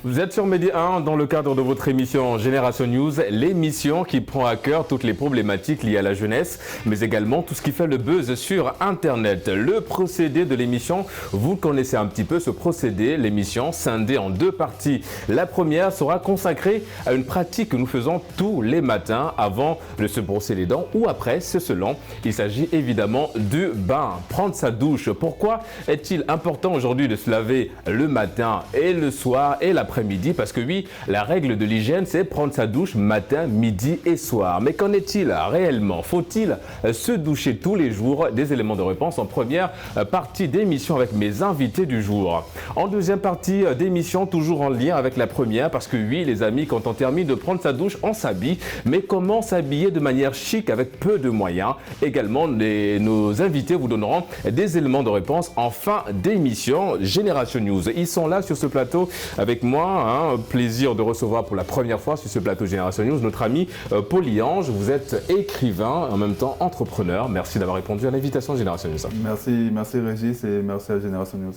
Vous êtes sur Medi 1 dans le cadre de votre émission Génération News, l'émission qui prend à cœur toutes les problématiques liées à la jeunesse, mais également tout ce qui fait le buzz sur Internet. Le procédé de l'émission, vous connaissez un petit peu ce procédé, l'émission scindée en deux parties. La première sera consacrée à une pratique que nous faisons tous les matins avant de se brosser les dents ou après, c'est selon. Il s'agit évidemment du bain, prendre sa douche. Pourquoi est-il important aujourd'hui de se laver le matin et le soir et l'après-midi? Parce que oui, la règle de l'hygiène, c'est prendre sa douche matin, midi et soir. Mais qu'en est-il réellement? Faut-il se doucher tous les jours? Des éléments de réponse en première partie d'émission avec mes invités du jour. En deuxième partie d'émission, toujours en lien avec la première, parce que oui, les amis, quand on termine de prendre sa douche, on s'habille. Mais comment s'habiller de manière chic avec peu de moyens? Également, nos invités vous donneront des éléments de réponse en fin d'émission Génération News. Ils sont là sur ce plateau avec moi. Plaisir de recevoir pour la première fois sur ce plateau Génération News notre ami Pauly-Ange. Vous êtes écrivain, en même temps entrepreneur. Merci d'avoir répondu à l'invitation Génération News. Merci Régis et merci à Génération News.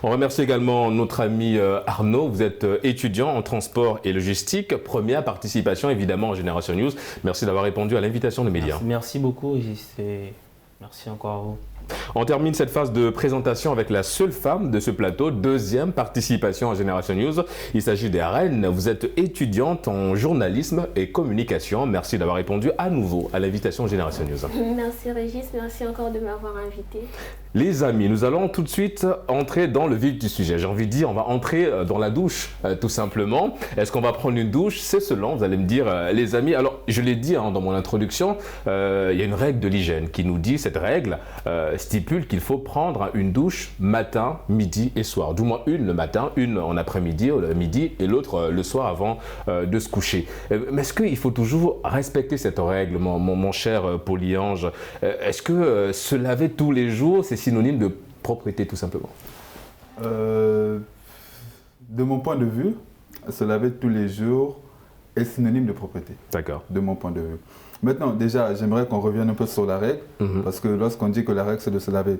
On remercie également notre ami Arnaud. Vous êtes étudiant en transport et logistique. Première participation évidemment en Génération News. Merci d'avoir répondu à l'invitation des médias. Merci beaucoup Régis et merci encore à vous. On termine cette phase de présentation avec la seule femme de ce plateau, deuxième participation à Génération News. Il s'agit d'Aren. Vous êtes étudiante en journalisme et communication. Merci d'avoir répondu à nouveau à l'invitation Génération News. Merci Régis, merci encore de m'avoir invité. Les amis, nous allons tout de suite entrer dans le vif du sujet. J'ai envie de dire, on va entrer dans la douche, tout simplement. Est-ce qu'on va prendre une douche? C'est selon, vous allez me dire, les amis. Alors, je l'ai dit dans mon introduction, il y a une règle de l'hygiène qui nous dit, cette règle stipule qu'il faut prendre une douche matin, midi et soir. Du moins une le matin, une en après-midi, le midi et l'autre le soir avant de se coucher. Mais est-ce qu'il faut toujours respecter cette règle, mon cher Pauly-Ange? Est-ce que se laver tous les jours, c'est synonyme de propreté tout simplement? De mon point de vue, se laver tous les jours est synonyme de propreté. D'accord. De mon point de vue. Maintenant, déjà, j'aimerais qu'on revienne un peu sur la règle, parce que lorsqu'on dit que la règle c'est de se laver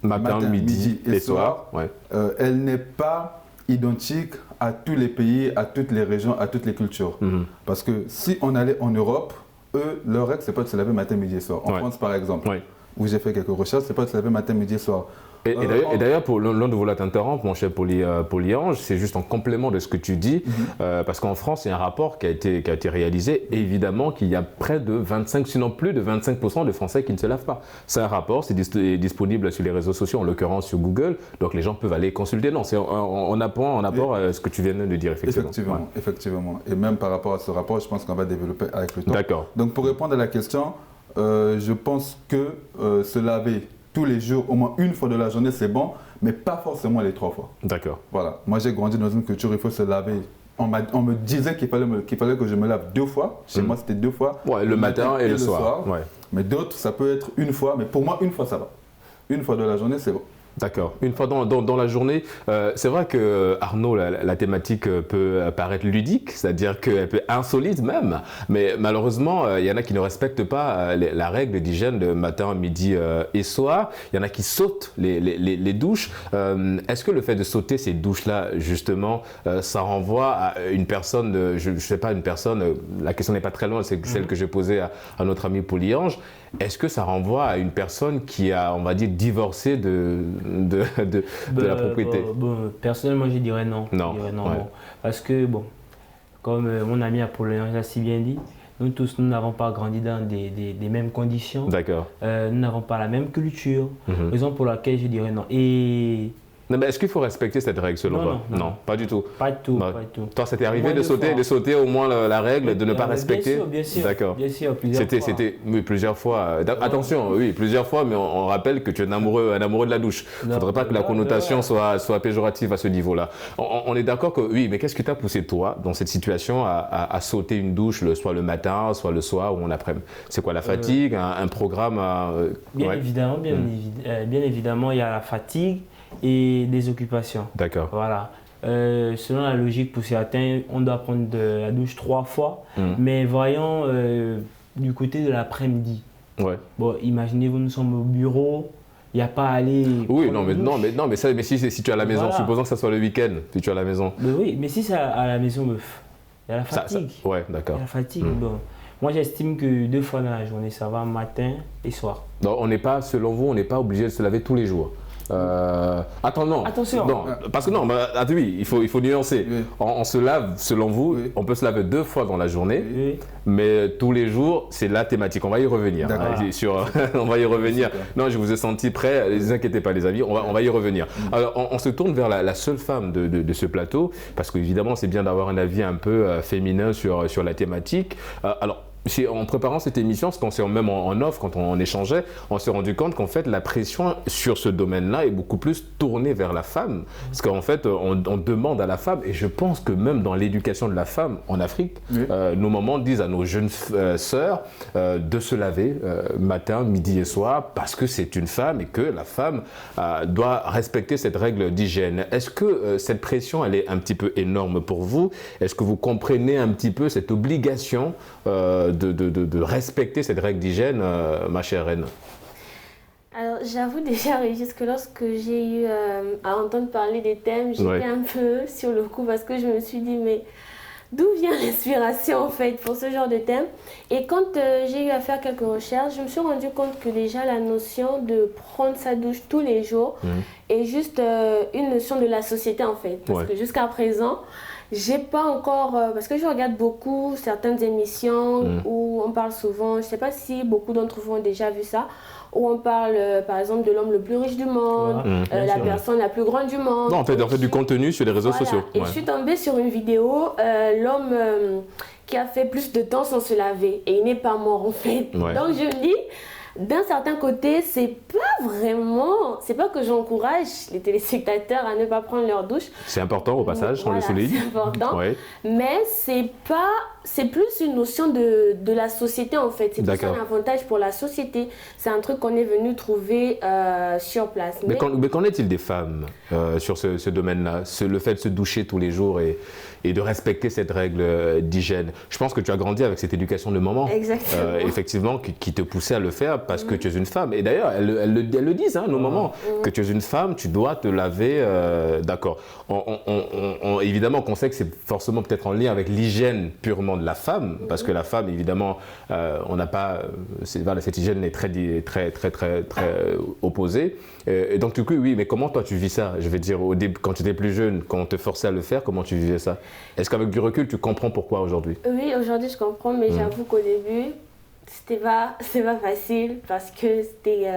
matin, midi et soir, ouais. Elle n'est pas identique à tous les pays, à toutes les régions, à toutes les cultures. Parce que si on allait en Europe, eux, leur règle c'est pas de se laver matin, midi et soir. En France par exemple, où j'ai fait quelques recherches, c'est pas de se laver matin, midi et soir. Et d'ailleurs, pour l'un de vous t'interrompre, mon cher Pauly-Ange, c'est juste en complément de ce que tu dis, parce qu'en France, il y a un rapport qui a été réalisé, et évidemment qu'il y a près de 25, sinon plus de 25% de Français qui ne se lavent pas. C'est un rapport, c'est disponible sur les réseaux sociaux, en l'occurrence sur Google, donc les gens peuvent aller consulter. Non, c'est en apport à ce que tu viens de dire, effectivement. Effectivement. Et même par rapport à ce rapport, je pense qu'on va développer avec le temps. D'accord. Donc pour répondre à la question, je pense que se laver tous les jours, au moins une fois de la journée, c'est bon, mais pas forcément les 3 fois. D'accord. Voilà. Moi, j'ai grandi dans une culture où il faut se laver. On me disait qu'il fallait que je me lave 2 fois. Chez moi, c'était 2 fois. Ouais, le matin et le soir. Ouais. Mais d'autres, ça peut être une fois. Mais pour moi, une fois, ça va. Une fois de la journée, c'est bon. D'accord. Une fois dans la journée, c'est vrai que Arnaud, la thématique peut paraître ludique, c'est-à-dire qu'elle peut être insolite même, mais malheureusement, il y en a qui ne respectent pas la règle d'hygiène de matin, midi et soir. Il y en a qui sautent les douches. Est-ce que le fait de sauter ces douches-là, justement, ça renvoie à une personne, je ne sais pas, une personne, la question n'est pas très loin, c'est celle que j'ai posée à notre ami Pauly-Ange. Est-ce que ça renvoie à une personne qui a, on va dire, divorcé de la propriété? Personnellement, je dirais non. Non. Parce que, comme mon ami Apollon l'a si bien dit, nous tous, nous n'avons pas grandi dans des mêmes conditions. D'accord. Nous n'avons pas la même culture. Raison pour laquelle je dirais non. Et Non, mais est-ce qu'il faut respecter cette règle selon toi? Non, pas du tout. Pas du tout, Bah, pas du tout. Toi, c'était arrivé de sauter au moins la règle, de ne pas respecter? Bien sûr. D'accord. Bien sûr, plusieurs fois. C'était oui, plusieurs fois. Attention, oui, plusieurs fois, mais on rappelle que tu es un amoureux de la douche. Il ne faudrait pas que la connotation soit péjorative à ce niveau-là. On est d'accord que oui, mais qu'est-ce qui t'a poussé toi, dans cette situation, à sauter une douche, soit le matin, soit le soir ou en après-midi? C'est quoi, la fatigue, un programme Bien évidemment, bien évidemment, il y a la fatigue et des occupations. D'accord. Voilà. Selon la logique, pour certains, on doit prendre la douche 3 fois, mais voyons du côté de l'après-midi. Ouais. Bon, imaginez-vous, nous sommes au bureau, il n'y a pas à aller. Oui, mais si tu es à la maison, Voilà. supposons que ça soit le week-end, si tu es à la maison. Mais oui, mais si c'est à la maison, il y a la fatigue. Ouais, d'accord. Il y a la fatigue. Bon. Moi, j'estime que 2 fois dans la journée, ça va matin et soir. Donc, selon vous, on n'est pas obligé de se laver tous les jours. Attention. Non, parce que oui, il faut nuancer. Oui. On se lave, selon vous, Oui. on peut se laver 2 fois dans la journée, Oui. mais tous les jours, c'est la thématique. On va y revenir. On va y revenir. Non, je vous ai senti prêt. Ne vous inquiétez pas, les amis. On va y revenir. Alors, on se tourne vers la seule femme de ce plateau, parce qu'évidemment, c'est bien d'avoir un avis un peu féminin sur la thématique. Alors, en préparant cette émission, parce qu'on s'est même en off, quand on échangeait, on s'est rendu compte qu'en fait, la pression sur ce domaine-là est beaucoup plus tournée vers la femme. Parce qu'en fait, on demande à la femme, et je pense que même dans l'éducation de la femme en Afrique, nos mamans disent à nos jeunes sœurs de se laver matin, midi et soir, parce que c'est une femme et que la femme doit respecter cette règle d'hygiène. Est-ce que cette pression, elle est un petit peu énorme pour vous? Est-ce que vous comprenez un petit peu cette obligation de respecter cette règle d'hygiène, ma chère reine? Alors, j'avoue déjà, Régis, que lorsque j'ai eu à entendre parler des thèmes, j'étais un peu sur le coup parce que je me suis dit, mais d'où vient l'inspiration en fait pour ce genre de thème? Et quand j'ai eu à faire quelques recherches, je me suis rendu compte que déjà la notion de prendre sa douche tous les jours est juste une notion de la société en fait. Parce que jusqu'à présent, j'ai pas encore, parce que je regarde beaucoup certaines émissions où on parle souvent, je sais pas si beaucoup d'entre vous ont déjà vu ça, où on parle par exemple de l'homme le plus riche du monde, la personne la plus grande du monde. Non, on fait du contenu sur les réseaux sociaux. Et je suis tombée sur une vidéo, l'homme qui a fait plus de temps sans se laver et il n'est pas mort en fait. Donc je me dis, d'un certain côté, c'est pas que j'encourage les téléspectateurs à ne pas prendre leur douche. C'est important au passage, on le souligne. C'est important, mais c'est plus une notion de la société en fait. C'est plus un avantage pour la société. C'est un truc qu'on est venu trouver sur place. Mais qu'en est-il des femmes sur ce domaine-là? Le fait de se doucher tous les jours et de respecter cette règle d'hygiène. Je pense que tu as grandi avec cette éducation de maman. Exactement. Effectivement, qui te poussait à le faire parce que tu es une femme. Et d'ailleurs, elles le disent, hein, nos mamans, que tu es une femme, tu dois te laver. D'accord. Évidemment qu'on sait que c'est forcément peut-être en lien avec l'hygiène purement de la femme, parce que la femme, évidemment, on n'a pas... cette hygiène est très opposée. Et donc, du coup, oui, mais comment toi tu vis ça? Je vais dire, quand tu étais plus jeune, quand on te forçait à le faire, comment tu vivais ça? Est-ce qu'avec du recul, tu comprends pourquoi aujourd'hui? Oui, aujourd'hui, je comprends, mais j'avoue qu'au début, c'est pas facile parce que c'était...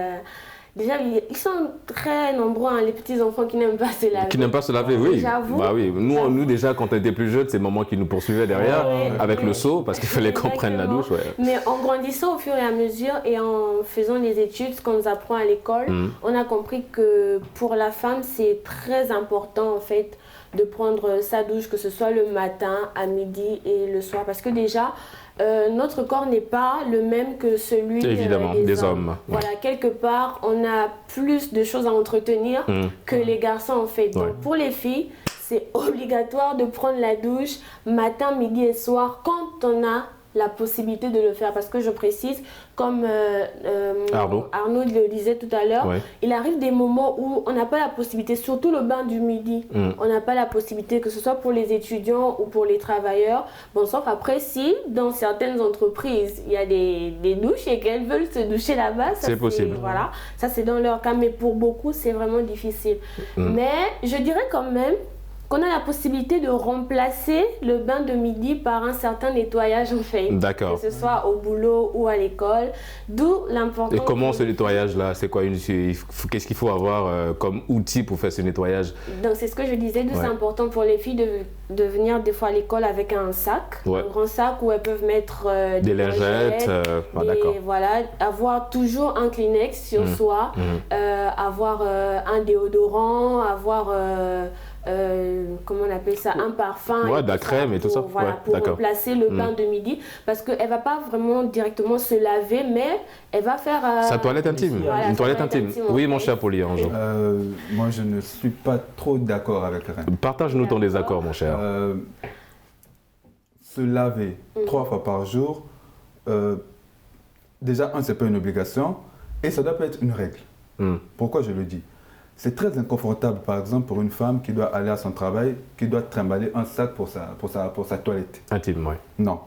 Déjà, ils sont très nombreux, hein, les petits-enfants qui n'aiment pas se laver. Qui n'aiment pas se laver, oui. J'avoue. Bah oui. Nous, déjà, quand on était plus jeunes, c'est maman qui nous poursuivait derrière avec le seau parce qu'il fallait qu'on prenne la douche. Mais en grandissant au fur et à mesure et en faisant les études, ce qu'on nous apprend à l'école, on a compris que pour la femme, c'est très important en fait de prendre sa douche, que ce soit le matin, à midi et le soir. Parce que déjà, notre corps n'est pas le même que celui des hommes. Voilà, quelque part, on a plus de choses à entretenir que les garçons en fait. Donc pour les filles, c'est obligatoire de prendre la douche matin, midi et soir quand on a la possibilité de le faire. Parce que je précise, comme Arnaud le disait tout à l'heure, il arrive des moments où on n'a pas la possibilité, surtout le bain du midi, on n'a pas la possibilité, que ce soit pour les étudiants ou pour les travailleurs. Bon, sauf après, si dans certaines entreprises, il y a des douches et qu'elles veulent se doucher là-bas, c'est possible. Voilà, ça c'est dans leur cas, mais pour beaucoup, c'est vraiment difficile. Mais je dirais quand même qu'on a la possibilité de remplacer le bain de midi par un certain nettoyage en fait. D'accord. Que ce soit au boulot ou à l'école, d'où l'importance. Et comment ce nettoyage-là? C'est quoi qu'est-ce qu'il faut avoir comme outil pour faire ce nettoyage? Donc c'est ce que je disais, d'où c'est important pour les filles de venir des fois à l'école avec un sac, un grand sac où elles peuvent mettre des lingettes, voilà, avoir toujours un Kleenex sur soi, avoir un déodorant, avoir comment on appelle ça, un parfum, de la crème et tout ça, voilà, pour remplacer le bain de midi, parce qu'elle va pas vraiment directement se laver, mais elle va faire sa toilette intime, une toilette intime. Oui, mon cher Polyange. Moi, je ne suis pas trop d'accord avec Reine. Partage-nous ton désaccord, mon cher. Se laver 3 fois par jour, déjà, c'est pas une obligation, et ça doit pas être une règle. Pourquoi je le dis? C'est très inconfortable, par exemple, pour une femme qui doit aller à son travail, qui doit trimballer un sac pour sa toilette. Intime, oui. Non.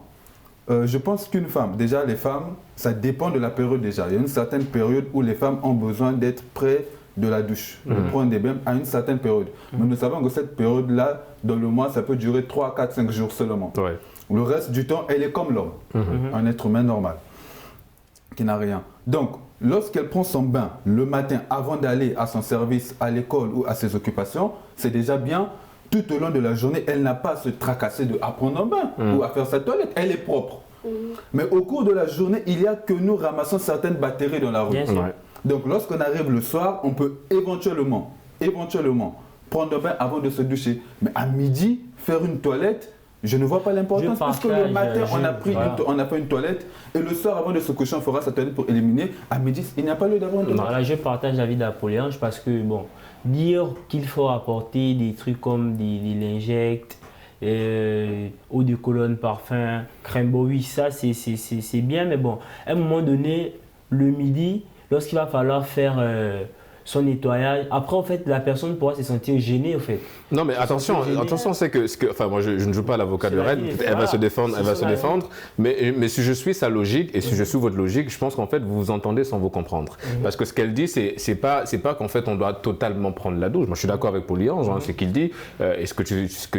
Je pense qu'une femme, déjà les femmes, ça dépend de la période déjà. Il y a une certaine période où les femmes ont besoin d'être près de la douche, de prendre des bains à une certaine période. Mais nous savons que cette période-là, dans le mois, ça peut durer 3, 4, 5 jours seulement. Ouais. Le reste du temps, elle est comme l'homme, un être humain normal, qui n'a rien. Donc, lorsqu'elle prend son bain le matin avant d'aller à son service, à l'école ou à ses occupations, c'est déjà bien. Tout au long de la journée, elle n'a pas à se tracasser à prendre un bain ou à faire sa toilette. Elle est propre. Mais au cours de la journée, il y a que nous ramassons certaines batteries dans la rue. Donc, lorsqu'on arrive le soir, on peut éventuellement prendre un bain avant de se doucher. Mais à midi, faire une toilette, je ne vois pas l'importance parce que le matin, on a fait une toilette et le soir, avant de se coucher, on fera sa toilette pour éliminer. À midi, il n'y a pas lieu d'avoir une toilette. Voilà, je partage l'avis d'Apoléon parce que, bon, dire qu'il faut apporter des trucs comme des lingettes, eau de cologne, parfum, crème, oui, ça c'est bien, mais bon, à un moment donné, le midi, lorsqu'il va falloir faire son nettoyage, après en fait la personne pourra se sentir gênée en fait. Non mais attention, c'est que enfin moi je ne joue pas l'avocat de Rennes, elle va se défendre, mais si je suis sa logique et si je suis votre logique, je pense qu'en fait vous vous entendez sans vous comprendre. Parce que ce qu'elle dit c'est pas qu'en fait on doit totalement prendre la douche. Moi je suis d'accord avec Poly-Ange, ce qu'il dit et ce que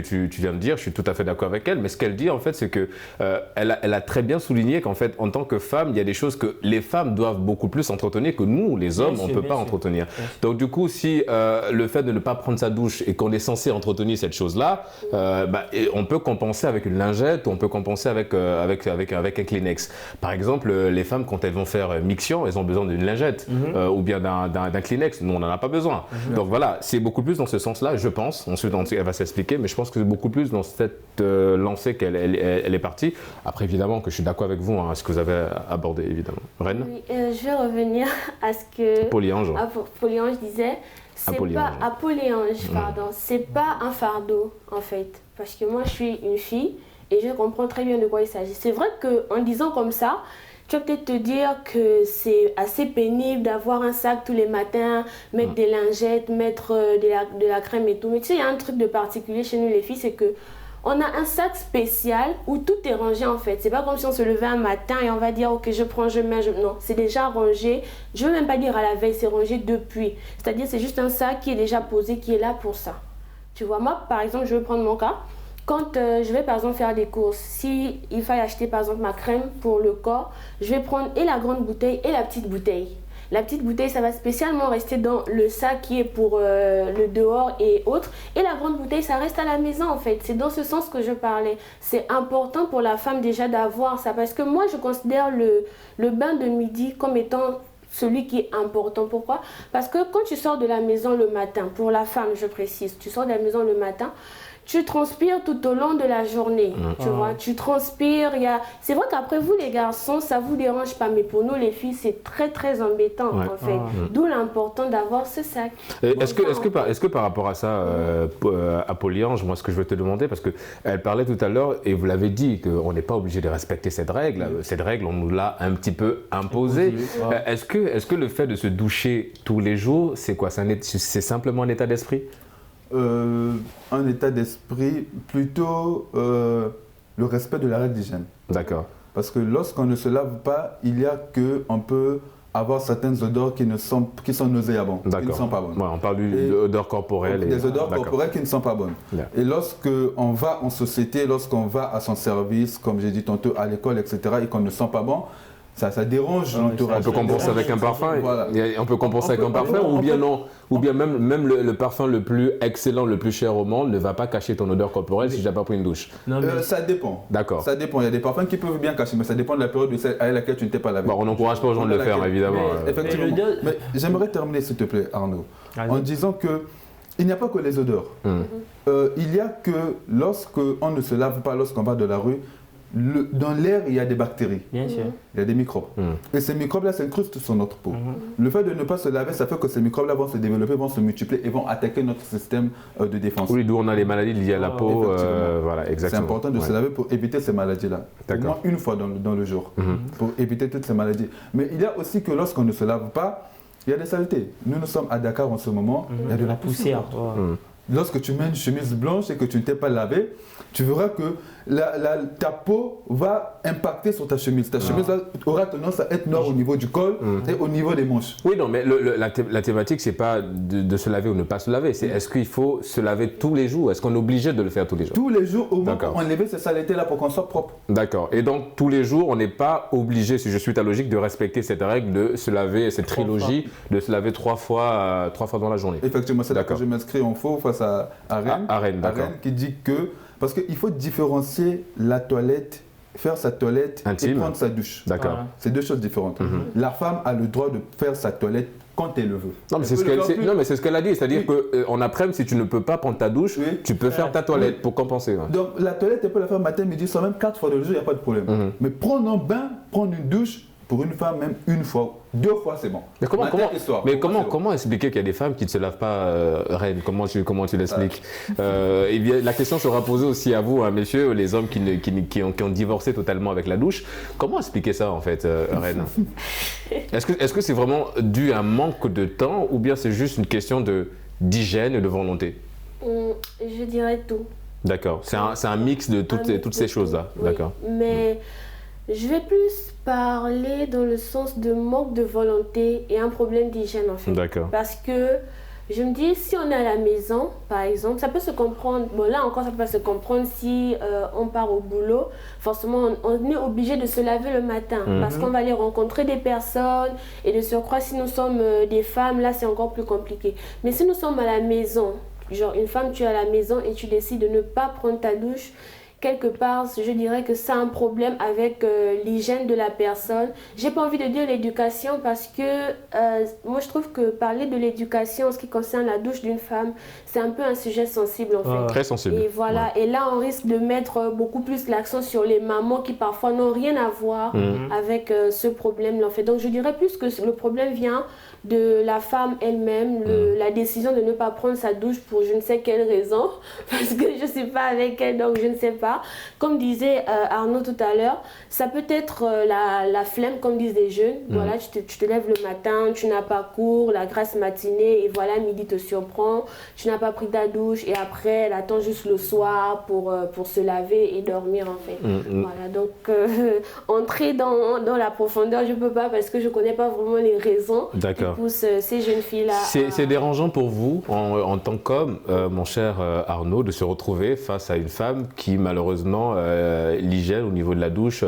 tu viens de dire, je suis tout à fait d'accord avec elle, mais ce qu'elle dit en fait c'est que elle a très bien souligné qu'en fait en tant que femme, il y a des choses que les femmes doivent beaucoup plus entretenir que nous les hommes, on ne peut pas entretenir. Donc du coup, si le fait de ne pas prendre sa douche et qu'on est censé entretenir cette chose-là, on peut compenser avec une lingette ou on peut compenser avec un Kleenex. Par exemple, les femmes, quand elles vont faire miction, elles ont besoin d'une lingette ou bien d'un Kleenex. Nous, on n'en a pas besoin. Donc voilà, c'est beaucoup plus dans ce sens-là, je pense. Ensuite, elle va s'expliquer, mais je pense que c'est beaucoup plus dans cette lancée qu'elle est partie. Après, évidemment, que je suis d'accord avec vous, à ce que vous avez abordé, évidemment. Rennes ? Oui, je vais revenir à ce que Poly-Ange disait, c'est pas Apoléange, pardon, c'est pas un fardeau en fait, parce que moi je suis une fille et je comprends très bien de quoi il s'agit. C'est vrai qu'en disant comme ça, tu vas peut-être te dire que c'est assez pénible d'avoir un sac tous les matins, mettre des lingettes, mettre de la crème et tout, mais tu sais, il y a un truc de particulier chez nous les filles, c'est que on a un sac spécial où tout est rangé en fait. C'est pas comme si on se levait un matin et on va dire ok je prends, je mets, non, c'est déjà rangé. Je veux même pas dire à la veille, c'est rangé depuis. C'est-à-dire c'est juste un sac qui est déjà posé, qui est là pour ça. Tu vois, moi par exemple, je vais prendre mon cas. Quand je vais par exemple faire des courses, si il faille acheter par exemple ma crème pour le corps, je vais prendre et la grande bouteille et la petite bouteille. La petite bouteille, ça va spécialement rester dans le sac qui est pour le dehors et autres. Et la grande bouteille, ça reste à la maison en fait. C'est dans ce sens que je parlais. C'est important pour la femme déjà d'avoir ça. Parce que moi, je considère le bain de midi comme étant celui qui est important. Pourquoi? Parce que quand tu sors de la maison le matin, pour la femme, je précise, tu sors de la maison le matin, tu transpires tout au long de la journée, tu vois, tu transpires, c'est vrai qu'après vous les garçons, ça vous dérange pas, mais pour nous les filles, c'est très très embêtant en fait, d'où l'important d'avoir ce sac. Est-ce que par rapport à ça, Apoléange, moi ce que je veux te demander, parce qu'elle parlait tout à l'heure, et vous l'avez dit, qu'on n'est pas obligé de respecter cette règle, on nous l'a un petit peu imposée. Est-ce que le fait de se doucher tous les jours, c'est quoi? C'est simplement un état d'esprit? Un état d'esprit, plutôt le respect de la règle d'hygiène. D'accord. Parce que lorsqu'on ne se lave pas, il y a qu'on peut avoir certaines odeurs qui sont nauséabondes, qui ne sont pas bonnes. Ouais, on parle d'odeurs corporelles. Des odeurs corporelles qui ne sont pas bonnes. Yeah. Et lorsqu'on va en société, lorsqu'on va à son service, comme j'ai dit tantôt, à l'école, etc., et qu'on ne sent pas bon, ça dérange l'entourage. On peut compenser avec un parfum. Voilà. On peut compenser avec un parfum ou bien non. Ou bien même le parfum le plus excellent, le plus cher au monde ne va pas cacher ton odeur corporelle si tu n'as pas pris une douche. Ça dépend. D'accord. Ça dépend. Il y a des parfums qui peuvent bien cacher, mais ça dépend de la période à laquelle tu ne t'es pas lavé. Bon, on n'encourage pas aux gens de le faire, évidemment. Effectivement. Mais j'aimerais terminer, s'il te plaît, Arnaud, en disant qu'il n'y a pas que les odeurs. Il y a que lorsqu'on ne se lave pas, lorsqu'on va de la rue, dans l'air, il y a des bactéries. Bien sûr. Il y a des microbes. Et ces microbes-là s'incrustent sur notre peau. Le fait de ne pas se laver, ça fait que ces microbes-là vont se développer, vont se multiplier et vont attaquer notre système de défense. Oui, d'où on a les maladies liées à la peau. Voilà, exactement. C'est important de se laver pour éviter ces maladies-là. Au moins une fois dans le jour, pour éviter toutes ces maladies. Mais il y a aussi que lorsqu'on ne se lave pas, il y a des saletés. Nous sommes à Dakar en ce moment, il y a de la poussière. Lorsque tu mets une chemise blanche et que tu ne t'es pas lavé, tu verras que ta peau va impacter sur ta chemise. Ta chemise aura tendance à être noire au niveau du col et au niveau des manches. Oui, non, mais la thématique, c'est pas de se laver ou ne pas se laver. C'est est-ce qu'il faut se laver tous les jours? Est-ce qu'on est obligé de le faire tous les jours? Tous les jours, au moins pour enlever ces saletés-là pour qu'on soit propre. D'accord. Et donc, tous les jours, on n'est pas obligé, si je suis ta logique, de respecter cette règle de se laver, cette trilogie, de se laver trois fois dans la journée. Effectivement, c'est là que je m'inscris en faux face à Rennes. À Rennes, d'accord. Qui dit que... Parce qu'il faut différencier la toilette, faire sa toilette intime et prendre sa douche. D'accord. Voilà. C'est deux choses différentes. La femme a le droit de faire sa toilette quand elle le veut. Non, mais c'est ce qu'elle a dit. C'est-à-dire qu'en après-midi, si tu ne peux pas prendre ta douche, tu peux faire ta toilette pour compenser. Ouais. Donc la toilette, tu peux la faire matin, midi, soir, même 4 fois dans le jour, il n'y a pas de problème. Mais prendre un bain, prendre une douche, pour une femme, même une fois, 2 fois, c'est bon. Mais comment expliquer qu'il y a des femmes qui ne se lavent pas, Reine? Comment tu l'expliques? Et bien, la question sera posée aussi à vous, hein, messieurs, les hommes qui ont divorcé totalement avec la douche. Comment expliquer ça, en fait, Reine? Est-ce que c'est vraiment dû à un manque de temps ou bien c'est juste une question d'hygiène et de volonté? Je dirais tout. D'accord. C'est un mix de toutes ces choses-là. Oui. D'accord. Mais je vais plus parler dans le sens de manque de volonté et un problème d'hygiène en fait. D'accord. Parce que je me dis, si on est à la maison, par exemple, ça peut se comprendre. Bon, là encore, ça peut se comprendre si on part au boulot. Forcément, on est obligé de se laver le matin parce qu'on va aller rencontrer des personnes. Et de surcroît, si nous sommes des femmes, là, c'est encore plus compliqué. Mais si nous sommes à la maison, genre une femme, tu es à la maison et tu décides de ne pas prendre ta douche, quelque part, je dirais que c'est un problème avec l'hygiène de la personne. J'ai pas envie de dire l'éducation parce que moi je trouve que parler de l'éducation en ce qui concerne la douche d'une femme, c'est un peu un sujet sensible en fait. Très sensible. Et voilà, et là on risque de mettre beaucoup plus l'accent sur les mamans qui parfois n'ont rien à voir avec ce problème-là en fait. Donc je dirais plus que le problème vient de la femme elle-même, la décision de ne pas prendre sa douche pour je ne sais quelle raison, parce que je ne suis pas avec elle, donc je ne sais pas. Comme disait Arnaud tout à l'heure, ça peut être la flemme, comme disent les jeunes. Voilà, tu te lèves le matin, tu n'as pas cours, la grasse matinée, et voilà, midi te surprend, tu n'as pas pris ta douche, et après, elle attend juste le soir pour se laver et dormir, en fait. Voilà, donc, entrer dans la profondeur, je ne peux pas, parce que je ne connais pas vraiment les raisons qui poussent ces jeunes filles-là. C'est dérangeant pour vous, en tant qu'homme, mon cher Arnaud, de se retrouver face à une femme qui, malheureusement, l'hygiène au niveau de la douche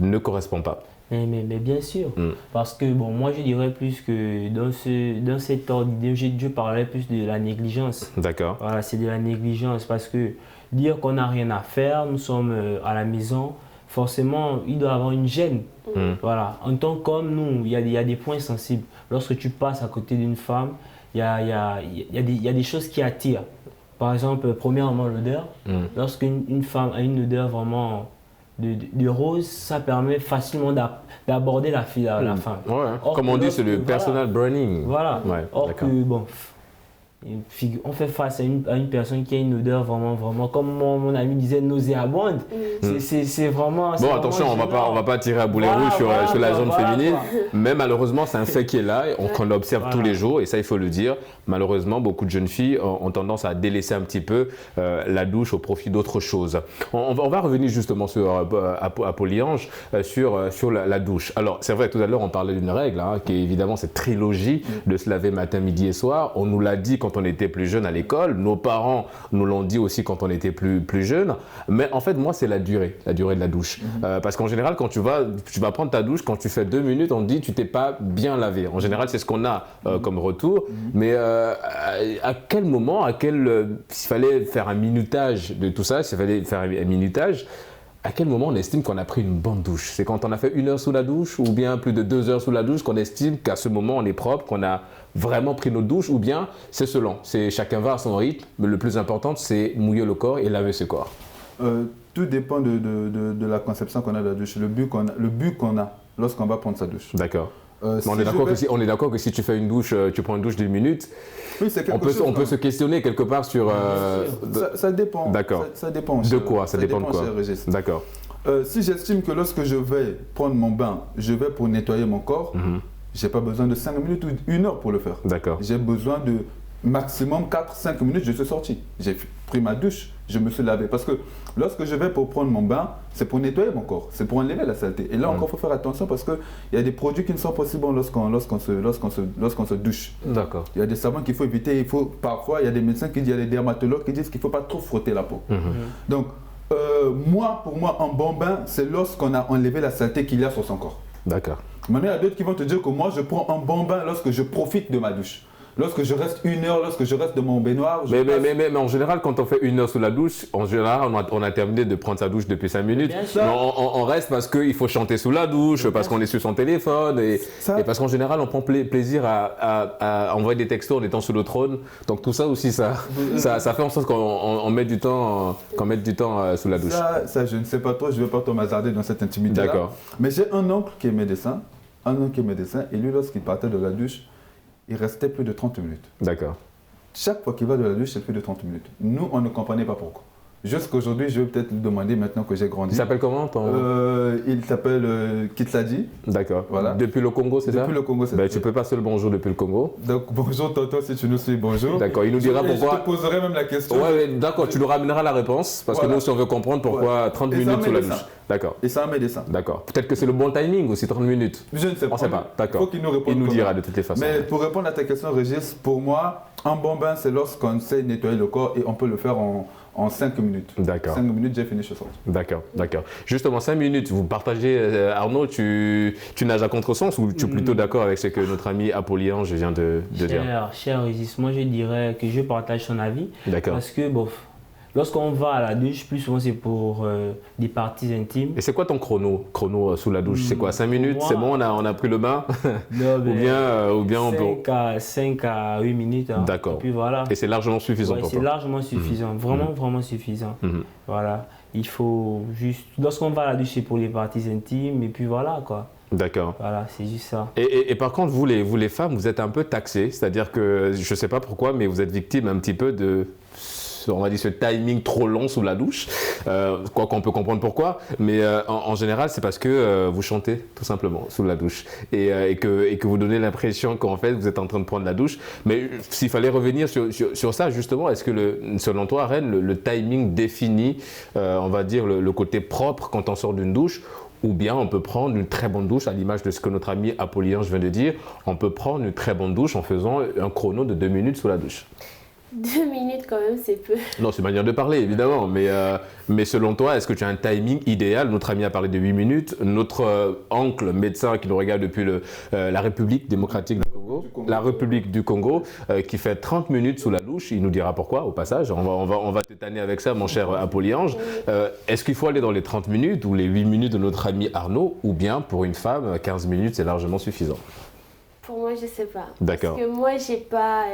ne correspond pas. Mais bien sûr, parce que bon, moi je dirais plus que dans cet ordre d'idée, je parlais plus de la négligence. D'accord. Voilà, c'est de la négligence parce que dire qu'on n'a rien à faire, nous sommes à la maison, forcément il doit y avoir une gêne. Voilà, en tant qu'homme, nous, il y a des points sensibles. Lorsque tu passes à côté d'une femme, il y a des choses qui attirent. Par exemple, premièrement, l'odeur. Lorsqu'une femme a une odeur vraiment de rose, ça permet facilement d'aborder la femme. Ouais. Comme on dit, c'est le personal branding. Voilà. Ouais, or que, bon, on fait face à une personne qui a une odeur vraiment, comme mon ami disait, nauséabonde. C'est vraiment... Bon, attention, on va pas tirer à boulet rouge sur la zone féminine, mais malheureusement, c'est un fait qui est là, qu'on observe tous les jours, et ça, il faut le dire. Malheureusement, beaucoup de jeunes filles ont tendance à délaisser un petit peu la douche au profit d'autres choses. On va revenir justement à Poly-Ange sur la douche. Alors, c'est vrai, tout à l'heure, on parlait d'une règle, qui est évidemment cette trilogie de se laver matin, midi et soir. On nous l'a dit quand on était plus jeune à l'école, nos parents nous l'ont dit aussi quand on était plus jeune, mais en fait, moi, c'est la durée de la douche. Parce qu'en général, quand tu vas prendre ta douche, quand tu fais 2 minutes, on te dit tu t'es pas bien lavé. En général, c'est ce qu'on a comme retour, mais à quel moment, s'il fallait faire un minutage de tout ça, s'il fallait faire un minutage, à quel moment on estime qu'on a pris une bonne douche? C'est quand on a fait 1 heure sous la douche ou bien plus de 2 heures sous la douche qu'on estime qu'à ce moment on est propre, qu'on a vraiment pris notre douche, ou bien c'est selon, chacun va à son rythme, mais le plus important c'est mouiller le corps et laver ce corps. Tout dépend de la conception qu'on a de la douche, le but qu'on a lorsqu'on va prendre sa douche. D'accord. On est d'accord que si tu fais une douche, tu prends une douche d'1 minute, oui, on peut se questionner quelque part sur... Ça dépend. D'accord. Ça dépend. De quoi? Ça dépend de quoi? D'accord. Si j'estime que lorsque je vais prendre mon bain, je vais pour nettoyer mon corps, j'ai pas besoin de 5 minutes ou 1 heure pour le faire. D'accord. J'ai besoin de maximum 4-5 minutes, je suis sorti. J'ai pris ma douche, je me suis lavé. Parce que lorsque je vais pour prendre mon bain, c'est pour nettoyer mon corps, c'est pour enlever la saleté. Et là encore, il faut faire attention parce qu'il y a des produits qui ne sont pas si bons lorsqu'on se douche. D'accord. Il y a des savons qu'il faut éviter. Parfois, il y a des médecins qui disent, il y a des dermatologues qui disent qu'il ne faut pas trop frotter la peau. Donc, pour moi, un bon bain, c'est lorsqu'on a enlevé la saleté qu'il y a sur son corps. D'accord. Maintenant, il y a d'autres qui vont te dire que moi, je prends un bon bain lorsque je profite de ma douche. Lorsque je reste 1 heure, lorsque je reste de mon baignoire. Mais en général, quand on fait 1 heure sous la douche, en général, on a terminé de prendre sa douche depuis 5 minutes. On reste parce qu'il faut chanter sous la douche, parce qu'on est sur son téléphone et parce qu'en général, on prend plaisir à envoyer des textos en étant sous le trône. Donc tout ça aussi, ça fait en sorte qu'on mette du temps, sous la douche. Ça, je ne sais pas trop, je ne vais pas trop m'hazarder dans cette intimité-là. D'accord. Mais j'ai un oncle qui est médecin, et lui, lorsqu'il partait de la douche, il restait plus de 30 minutes. D'accord. Chaque fois qu'il va de la douche, c'est plus de 30 minutes. Nous, on ne comprenait pas pourquoi. Jusqu'aujourd'hui, je vais peut-être lui demander maintenant que j'ai grandi. Il s'appelle comment il s'appelle Kitladi. D'accord. Voilà. Depuis le Congo, c'est ça? Depuis le Congo, c'est ça. Tu peux passer le bonjour depuis le Congo. Donc bonjour tonton, si tu nous suis, bonjour. D'accord, il nous dira pourquoi. Je te poserai même la question. Ouais, d'accord, tu nous ramèneras la réponse parce que nous, si on veut comprendre pourquoi 30 minutes sous la douche. D'accord. Et c'est un médecin. D'accord. Peut-être que c'est le bon timing aussi, 30 minutes. Je ne sais pas. On ne sait pas. D'accord. Il faut qu'il nous réponde. Il nous dira de toutes les façons. Mais pour répondre à ta question, Régis, pour moi, un bon bain, c'est lorsqu'on sait nettoyer le corps et on peut le faire en 5 minutes. D'accord. 5 minutes, j'ai fini, je sors. D'accord, d'accord. Justement, 5 minutes, vous partagez, Arnaud, tu nages à contresens ou tu es plutôt d'accord avec ce que notre ami Apollyon vient de dire? Cher Régis, moi je dirais que je partage son avis. D'accord. Parce que, lorsqu'on va à la douche, plus souvent c'est pour des parties intimes. Et c'est quoi ton chrono sous la douche? C'est quoi, 5 minutes? C'est bon, on a pris le bain? Non, ou bien on peut... 5 à 8 minutes. Hein. D'accord. Et puis voilà. Et c'est largement suffisant pour toi? C'est largement suffisant, vraiment suffisant. Voilà. Il faut juste... Lorsqu'on va à la douche, c'est pour les parties intimes et puis voilà quoi. D'accord. Voilà, c'est juste ça. Et par contre, vous les femmes, vous êtes un peu taxées, c'est-à-dire que, je ne sais pas pourquoi, mais vous êtes victime un petit peu de... on va dire ce timing trop long sous la douche, quoi qu'on peut comprendre pourquoi, mais en général c'est parce que vous chantez tout simplement sous la douche et que vous donnez l'impression qu'en fait vous êtes en train de prendre la douche. Mais s'il fallait revenir sur ça justement, est-ce que selon toi Reine, le timing définit, on va dire le côté propre quand on sort d'une douche? Ou bien on peut prendre une très bonne douche, à l'image de ce que notre ami Apollyon vient de dire, on peut prendre une très bonne douche en faisant un chrono de 2 minutes sous la douche. 2 minutes quand même, c'est peu. Non, c'est une manière de parler, évidemment. Mais selon toi, est-ce que tu as un timing idéal? Notre ami a parlé de 8 minutes. Notre oncle médecin qui nous regarde depuis la République démocratique du Congo, la République du Congo, qui fait 30 minutes sous la douche, il nous dira pourquoi, au passage. On va te tanner avec ça, mon cher Apolliange. Est-ce qu'il faut aller dans les 30 minutes ou les 8 minutes de notre ami Arnaud? Ou bien, pour une femme, 15 minutes, c'est largement suffisant? Pour moi, je ne sais pas. D'accord. Parce que moi, je n'ai pas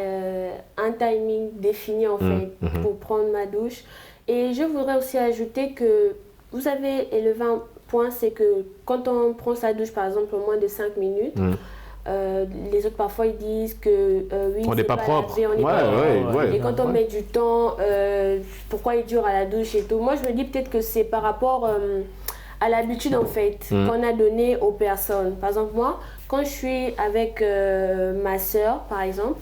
un timing défini en fait pour prendre ma douche. Et je voudrais aussi ajouter que vous avez élevé un point, c'est que quand on prend sa douche, par exemple, en moins de 5 minutes, les autres parfois ils disent que oui, on n'est pas propre. Lavé, on n'est pas propre. Ouais. Et quand on met du temps, pourquoi il dure à la douche et tout. Moi, je me dis peut-être que c'est par rapport à l'habitude en fait qu'on a donné aux personnes. Par exemple, moi, quand je suis avec ma soeur, par exemple,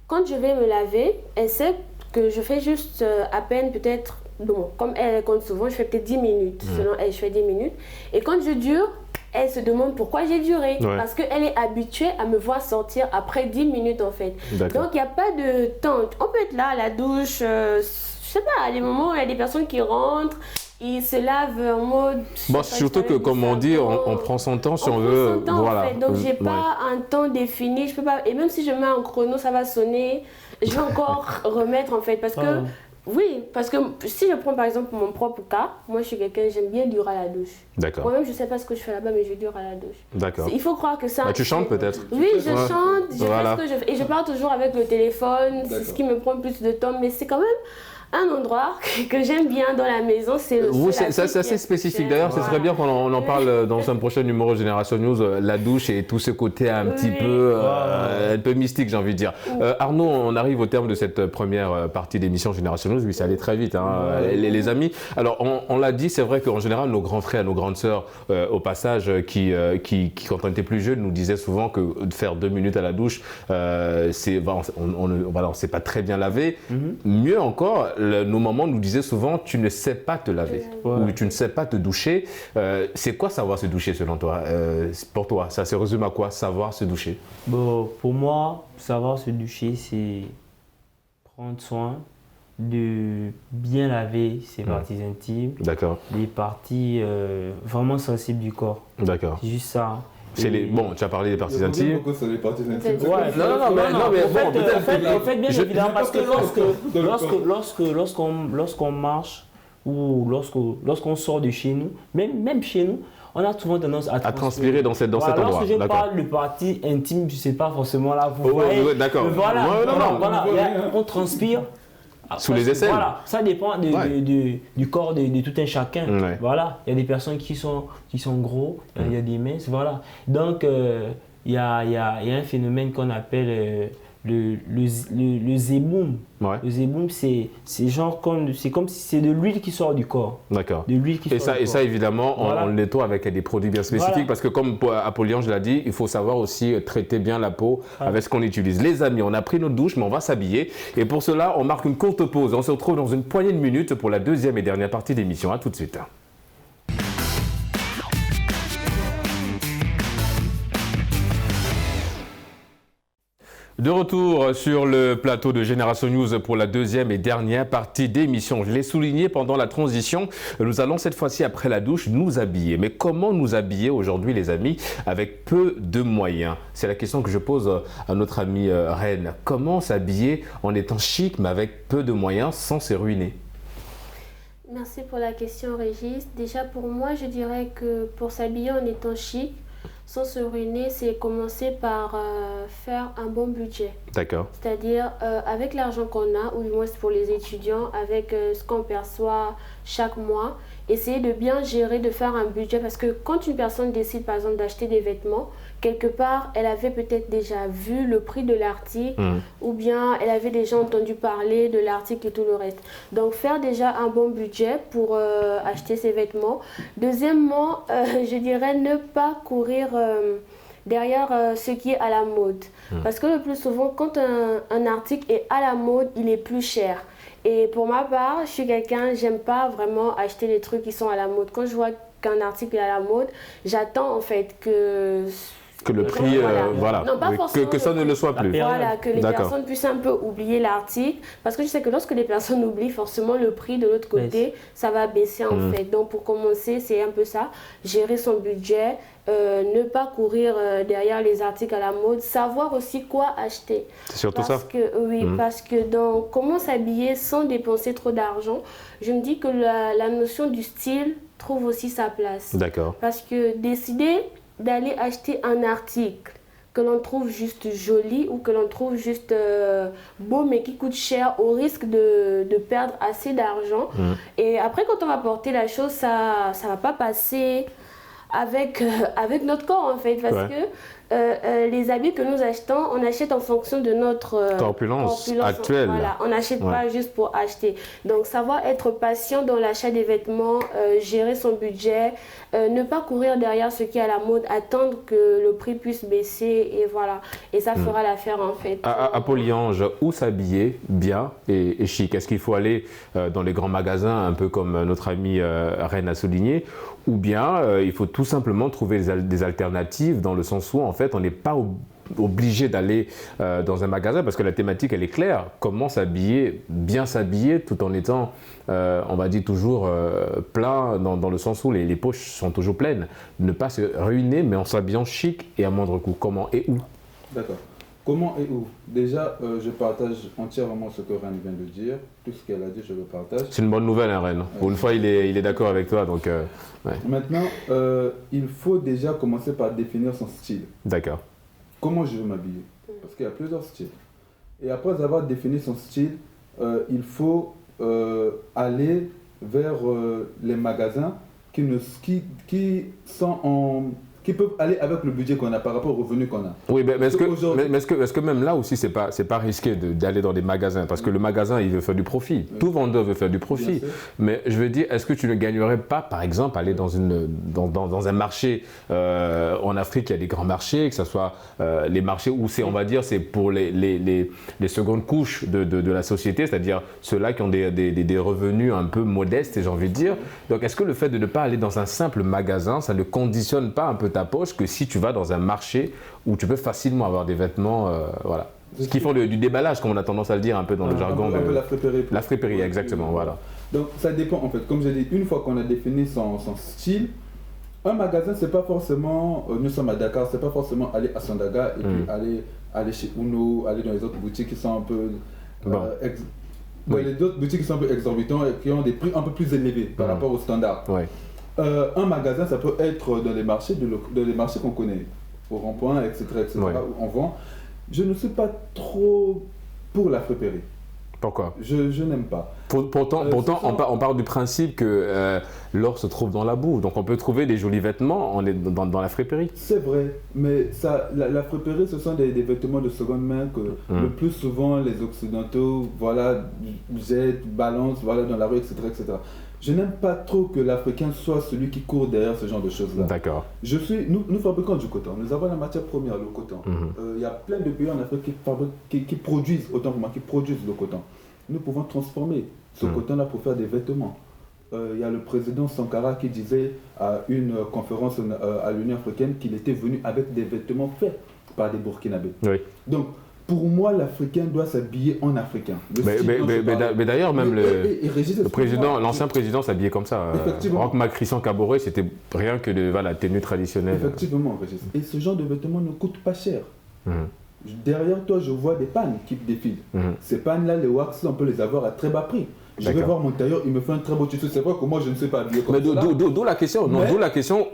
quand je vais me laver, elle sait que je fais juste à peine peut-être, bon, comme elle compte souvent, je fais peut-être 10 minutes. Selon elle, je fais 10 minutes. Et quand je dure, elle se demande pourquoi j'ai duré. Ouais. Parce qu'elle est habituée à me voir sortir après 10 minutes en fait. Donc il n'y a pas de temps. On peut être là à la douche, je sais pas, à des moments où il y a des personnes qui rentrent. Il se lave en mode... Bon, surtout que, comme on dit, on prend son temps si on veut. Son temps, voilà. En fait. Donc, j'ai pas un temps défini. Je peux pas... Et même si je mets un chrono, ça va sonner. Je vais encore remettre, en fait. Parce que, oui, parce que si je prends, par exemple, mon propre cas, moi, je suis quelqu'un, j'aime bien durer à la douche. D'accord. Moi-même, je sais pas ce que je fais là-bas, mais je dure à la douche. D'accord. Il faut croire que ça... Tu chantes peut-être? Oui, je chante. Je fais ce que je fais. Et je parle toujours avec le téléphone. C'est ce qui me prend plus de temps. Mais c'est quand même Un endroit que j'aime bien dans la maison, c'est le c'est assez spécifique. D'ailleurs, ce serait bien qu'on en parle dans un prochain numéro Génération News, la douche et tout ce côté un petit peu mystique, j'ai envie de dire. Arnaud, on arrive au terme de cette première partie d'émission Génération News. Oui, ça allait très vite, hein, les amis. Alors, on l'a dit, c'est vrai qu'en général, nos grands frères, nos grandes sœurs, au passage, qui, quand on était plus jeunes, nous disaient souvent que de faire 2 minutes à la douche, c'est pas très bien lavé. Mieux encore, nos mamans nous disaient souvent tu ne sais pas te laver ou tu ne sais pas te doucher. C'est quoi savoir se doucher selon toi? Pour toi, ça se résume à quoi savoir se doucher? Bon, pour moi, savoir se doucher, c'est prendre soin de bien laver ses parties intimes, les parties vraiment sensibles du corps. D'accord. C'est juste ça. Bon, tu as parlé des parties intimes. Beaucoup sur les parties intimes. En fait, bien évidemment, parce que lorsqu'on marche ou lorsqu'on sort de chez nous, même chez nous, on a souvent tendance à transpirer dans cet endroit. Lorsque je parle de parties intimes, je ne sais pas forcément là, vous voyez. D'accord. On transpire. Sous les aisselles. Voilà, ça dépend du corps de tout un chacun. Voilà, il y a des personnes qui sont gros, il y a des minces, voilà. Donc, il y a un phénomène qu'on appelle le zéboum. Le zéboum, c'est comme si c'est de l'huile qui sort du corps. D'accord. Et ça, évidemment, on le nettoie avec des produits bien spécifiques parce que comme Apollyon, je l'ai dit, il faut savoir aussi traiter bien la peau avec ce qu'on utilise. Les amis, on a pris notre douche, mais on va s'habiller. Et pour cela, on marque une courte pause. On se retrouve dans une poignée de minutes pour la deuxième et dernière partie d'émission. À tout de suite. De retour sur le plateau de Génération News pour la deuxième et dernière partie d'émission. Je l'ai souligné pendant la transition, nous allons cette fois-ci après la douche nous habiller. Mais comment nous habiller aujourd'hui les amis avec peu de moyens? C'est la question que je pose à notre amie Reine. Comment s'habiller en étant chic mais avec peu de moyens sans se ruiner? Merci pour la question Régis. Déjà pour moi je dirais que pour s'habiller en étant chic, sans se ruiner, c'est commencer par faire un bon budget. D'accord. C'est-à-dire avec l'argent qu'on a, ou du moins pour les étudiants, avec ce qu'on perçoit chaque mois, essayer de bien gérer, de faire un budget. Parce que quand une personne décide par exemple d'acheter des vêtements, quelque part, elle avait peut-être déjà vu le prix de l'article ou bien elle avait déjà entendu parler de l'article et tout le reste. Donc faire déjà un bon budget pour acheter ses vêtements. Deuxièmement, je dirais ne pas courir derrière ce qui est à la mode. Parce que le plus souvent, quand un article est à la mode, il est plus cher. Et pour ma part, je suis quelqu'un, j'aime pas vraiment acheter les trucs qui sont à la mode. Quand je vois qu'un article est à la mode, j'attends en fait que le prix, Non, pas forcément que ça ne le soit plus. Voilà, que les personnes puissent un peu oublier l'article. Parce que je sais que lorsque les personnes oublient, forcément le prix de l'autre côté, ça va baisser en fait. Donc pour commencer, c'est un peu ça. Gérer son budget, ne pas courir derrière les articles à la mode, savoir aussi quoi acheter. C'est surtout ça. Parce que dans comment s'habiller sans dépenser trop d'argent, je me dis que la notion du style trouve aussi sa place. D'accord. Parce que décider d'aller acheter un article que l'on trouve juste joli ou que l'on trouve juste beau mais qui coûte cher au risque de perdre assez d'argent. Et après quand on va porter la chose, ça va pas passer avec notre corps en fait parce que les habits que nous achetons, on achète en fonction de notre corpulence actuelle. Voilà, on n'achète pas juste pour acheter. Donc savoir être patient dans l'achat des vêtements, gérer son budget, ne pas courir derrière ce qui est à la mode, attendre que le prix puisse baisser et voilà. Et ça fera l'affaire en fait. Apollyange, où s'habiller bien et chic? Est-ce qu'il faut aller dans les grands magasins, un peu comme notre amie Reine a souligné, ou bien il faut tout simplement trouver des alternatives dans le sens où en fait on n'est pas obligé d'aller dans un magasin parce que la thématique elle est claire. Comment s'habiller, bien s'habiller tout en étant, on va dire toujours plein dans le sens où les poches sont toujours pleines. Ne pas se ruiner mais en s'habillant chic et à moindre coût. Comment et où? D'accord. Comment et où? Déjà, je partage entièrement ce que Reine vient de dire. Tout ce qu'elle a dit, je le partage. C'est une bonne nouvelle, hein, Reine. Pour une fois, il est d'accord avec toi. Donc, Maintenant, il faut déjà commencer par définir son style. D'accord. Comment je veux m'habiller? Parce qu'il y a plusieurs styles. Et après avoir défini son style, il faut aller vers les magasins qui peuvent aller avec le budget qu'on a par rapport aux revenus qu'on a. Oui, mais est-ce que même là aussi, c'est pas risqué d'aller dans des magasins? Parce que le magasin, il veut faire du profit. Tout vendeur veut faire du profit. Mais je veux dire, est-ce que tu ne gagnerais pas, par exemple, aller dans un marché en Afrique, il y a des grands marchés, que ce soit les marchés où on va dire, c'est pour les secondes couches de la société, c'est-à-dire ceux-là qui ont des revenus un peu modestes, j'ai envie de dire. Donc, est-ce que le fait de ne pas aller dans un simple magasin, ça ne conditionne pas un peu ta poche que si tu vas dans un marché où tu peux facilement avoir des vêtements, voilà. Ce qui font du déballage, comme on a tendance à le dire un peu dans le jargon. Un peu la friperie. La friperie, exactement, voilà. Donc ça dépend en fait. Comme j'ai dit, une fois qu'on a défini son style, un magasin, c'est pas forcément, nous sommes à Dakar, c'est pas forcément aller à Sandaga et puis aller chez Uno, aller dans les autres boutiques qui sont un peu... les autres boutiques qui sont un peu exorbitants et qui ont des prix un peu plus élevés par rapport aux standards. Ouais. Un magasin, ça peut être dans les marchés, qu'on connaît, au rond-point, etc., où on vend. Je ne suis pas trop pour la friperie. Pourquoi? Je n'aime pas. Pourtant, on part du principe que l'or se trouve dans la boue. Donc on peut trouver des jolis vêtements dans la friperie. C'est vrai, mais la friperie, ce sont des vêtements de seconde main que le plus souvent les Occidentaux jettent, balancent dans la rue, etc., etc. Je n'aime pas trop que l'Africain soit celui qui court derrière ce genre de choses-là. D'accord. Nous fabriquons du coton. Nous avons la matière première, le coton. Il y a plein de pays en Afrique qui produisent, autant que moi, qui produisent le coton. Nous pouvons transformer ce coton-là pour faire des vêtements. Il y a le président Sankara qui disait à une conférence à l'Union africaine qu'il était venu avec des vêtements faits par des Burkinabés. Oui. Donc, pour moi, l'Africain doit s'habiller en Africain. Mais d'ailleurs, même l'ancien président s'habillait comme ça. Roch-Marc Christian Kaboré, c'était rien que de la tenue traditionnelle. Effectivement, Régis. Et ce genre de vêtements ne coûte pas cher. Derrière toi, je vois des pannes qui défilent. Ces pannes-là, les wax, on peut les avoir à très bas prix. Je vais voir mon tailleur, il me fait un très beau tissu. C'est vrai que moi, je ne sais pas habiller comme ça. D'où la question. D'où la question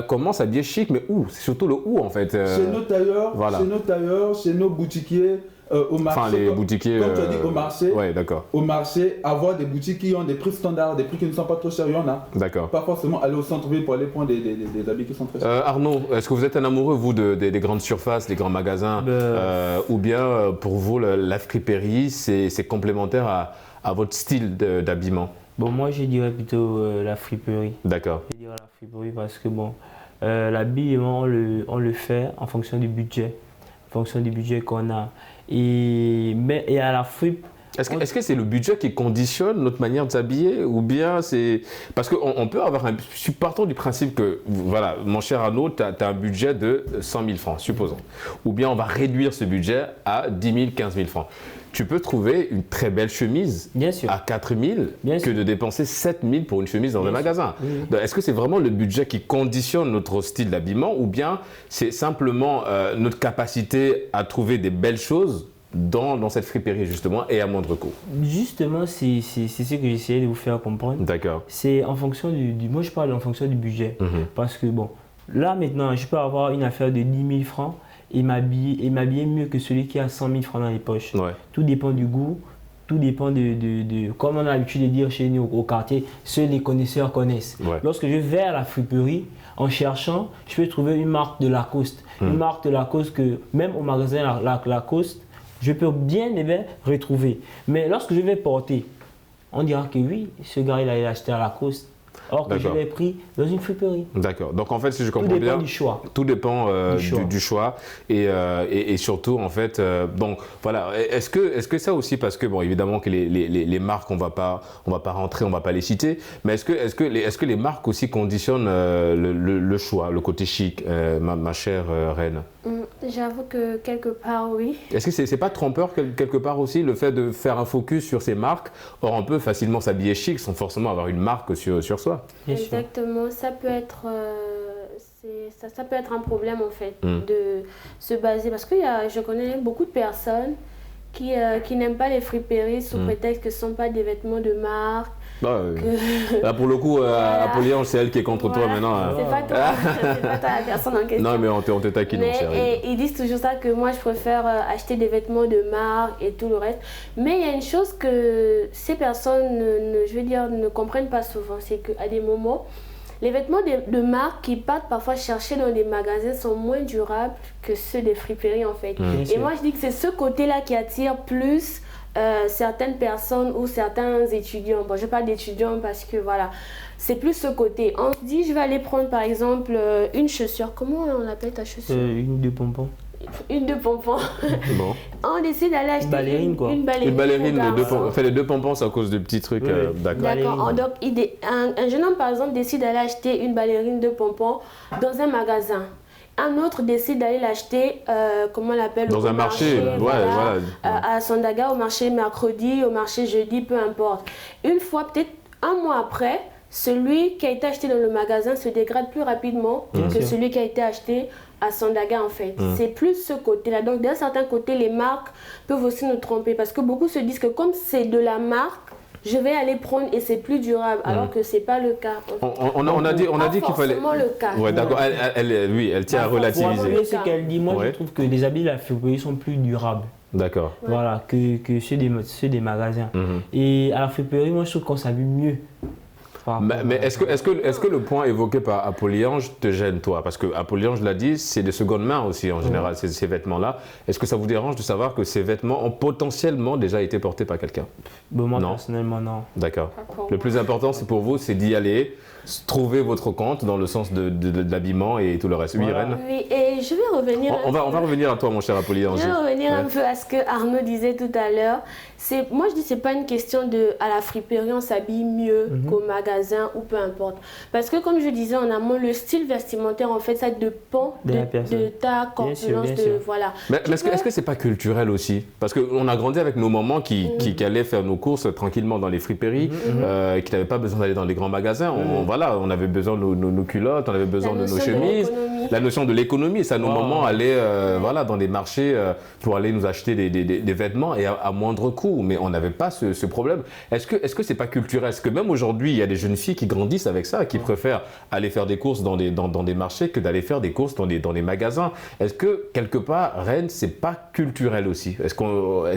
comment s'habiller chic, mais où? C'est surtout le où en fait. Chez nos tailleurs, chez nos boutiquiers, au marché. Enfin, les boutiquiers. Comme tu as dit, au marché. Ouais, d'accord. Au marché, avoir des boutiques qui ont des prix standards, des prix qui ne sont pas trop chers, il y en a. D'accord. Pas forcément aller au centre-ville pour aller prendre des habits qui sont très chers. Arnaud, est-ce que vous êtes un amoureux, vous, des grandes surfaces, des grands magasins, ou bien pour vous, la friperie, c'est complémentaire à votre style d'habillement? Bon, moi, je dirais plutôt la friperie. D'accord. Je dirais la friperie parce que l'habillement, on le fait en fonction du budget qu'on a. Et à la fripe, est-ce que c'est le budget qui conditionne notre manière de s'habiller ou bien c'est... Parce qu'on peut avoir partons du principe que, voilà, mon cher Arnaud, tu as un budget de 100 000 francs, supposons. Ou bien on va réduire ce budget à 10 000, 15 000 francs. Tu peux trouver une très belle chemise à 4 000 que de dépenser 7 000 pour une chemise dans un magasin. Oui. Est-ce que c'est vraiment le budget qui conditionne notre style d'habillement ou bien c'est simplement notre capacité à trouver des belles choses dans cette friperie justement et à moindre coût? Justement, c'est ce que j'essayais de vous faire comprendre. D'accord. C'est en fonction moi je parle en fonction du budget. Parce que là maintenant, je peux avoir une affaire de 10 000 francs et m'habiller mieux que celui qui a 100 000 francs dans les poches. Ouais. Tout dépend du goût, tout dépend de comme on a l'habitude de dire chez nous au quartier, seuls les connaisseurs connaissent. Ouais. Lorsque je vais à la friperie, en cherchant, je peux trouver une marque de Lacoste. Une marque de Lacoste que même au magasin Lacoste, je peux bien retrouver. Mais lorsque je vais porter, on dira que oui, ce gars il a acheté à Lacoste. Or que je l'ai pris dans une friperie. D'accord. Donc en fait, si je comprends bien, tout dépend du choix et surtout en fait, voilà. Est-ce que ça aussi parce que évidemment que les marques on va pas rentrer, on va pas les citer, mais est-ce que les marques aussi conditionnent le choix, le côté chic, ma chère Reine? J'avoue que quelque part oui. Est-ce que c'est pas trompeur quelque part aussi le fait de faire un focus sur ces marques? Or on peut facilement s'habiller chic sans forcément avoir une marque sur soi. Exactement, ça peut être un problème en fait de se baser parce que je connais beaucoup de personnes qui n'aiment pas les friperies sous prétexte que ce ne sont pas des vêtements de marque. Là, pour le coup, Apollyon, c'est elle qui est contre toi maintenant. C'est pas toi, c'est pas toi la personne en question. Non, mais on te taquine, mon chéri. Et ils disent toujours ça, que moi je préfère acheter des vêtements de marque et tout le reste. Mais il y a une chose que ces personnes, ne comprennent pas souvent, c'est qu'à des moments, les vêtements de marque qu'ils partent parfois chercher dans des magasins sont moins durables que ceux des friperies en fait. Et moi je dis que c'est ce côté-là qui attire plus certaines personnes ou certains étudiants. Bon, je parle d'étudiants parce que voilà, c'est plus ce côté. On se dit, je vais aller prendre par exemple une chaussure. Comment on appelle ta chaussure? Une de pompons. Une de pompons. Bon. On décide d'aller acheter ballerine, quoi. Une ballerine. Une ballerine, on fait les 2 pompons, c'est à cause de petits trucs. D'accord. D'accord. Donc, un jeune homme, par exemple, décide d'aller acheter une ballerine de pompons dans un magasin. Un autre décide d'aller l'acheter, comment on l'appelle? Dans un marché, voilà. À Sandaga, au marché mercredi, au marché jeudi, peu importe. Une fois, peut-être un mois après, celui qui a été acheté dans le magasin se dégrade plus rapidement que celui qui a été acheté à Sandaga en fait. C'est plus ce côté-là. Donc d'un certain côté, les marques peuvent aussi nous tromper parce que beaucoup se disent que comme c'est de la marque, je vais aller prendre et c'est plus durable, alors que c'est pas le cas. On a dit qu'il fallait. C'est le cas. Ouais, d'accord. Elle tient à relativiser. Ce qu'elle dit, moi je trouve que les habits de la friperie sont plus durables. D'accord. Voilà, que ceux des magasins. Et à la friperie, moi je trouve qu'on s'habille mieux. Mais est-ce que le point évoqué par Apollyange te gêne, toi? Parce que Apollyange l'a dit, c'est de seconde main aussi en général, ces vêtements-là. Est-ce que ça vous dérange de savoir que ces vêtements ont potentiellement déjà été portés par quelqu'un? Moi, personnellement, non. D'accord. Le plus important, c'est pour vous, c'est d'y aller, trouver votre compte dans le sens de l'habillement et tout le reste. Oui, Irène? Oui, et je vais revenir... On va revenir à toi, mon cher Apollyange. Je vais revenir un peu à ce que Arnaud disait tout à l'heure. Moi, je dis que ce n'est pas une question à la friperie, on s'habille mieux qu'au magasin ou peu importe. Parce que, comme je disais en amont, le style vestimentaire, en fait, ça dépend de ta corpulence. Voilà. Mais est-ce que ce n'est pas culturel aussi? Parce qu'on a grandi avec nos mamans qui allaient faire nos courses tranquillement dans les friperies, qui n'avaient pas besoin d'aller dans les grands magasins. On avait besoin de nos culottes, on avait besoin de nos chemises. La notion de l'économie, ça, nos mamans allaient dans les marchés pour aller nous acheter des vêtements et à moindre coût. Mais on n'avait pas ce problème. Est-ce que c'est pas culturel? Est-ce que même aujourd'hui, il y a des jeunes filles qui grandissent avec ça, qui préfèrent aller faire des courses dans des marchés que d'aller faire des courses dans des magasins? Est-ce que, quelque part, Rennes, c'est pas culturel aussi? Est-ce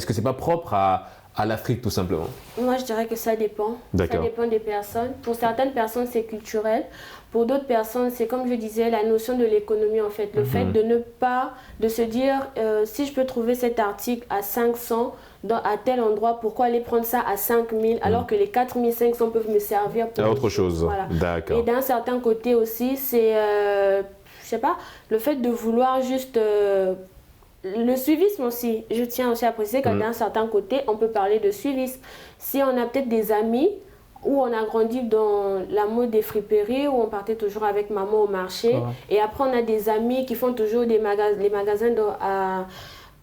que c'est pas propre à l'Afrique, tout simplement? Moi, je dirais que ça dépend. Ça dépend des personnes. Pour certaines personnes, c'est culturel. Pour d'autres personnes, c'est comme je disais, la notion de l'économie, en fait. Le fait de se dire, si je peux trouver cet article à 500 à tel endroit, pourquoi aller prendre ça à 5000 alors que les 4500 peuvent me servir pour autre chose. Voilà. D'accord. Et d'un certain côté aussi, c'est, je sais pas, le fait de vouloir juste... le suivisme aussi, je tiens aussi à préciser que d'un certain côté, on peut parler de suivisme. Si on a peut-être des amis où on a grandi dans la mode des friperies, où on partait toujours avec maman au marché, et après on a des amis qui font toujours les magasins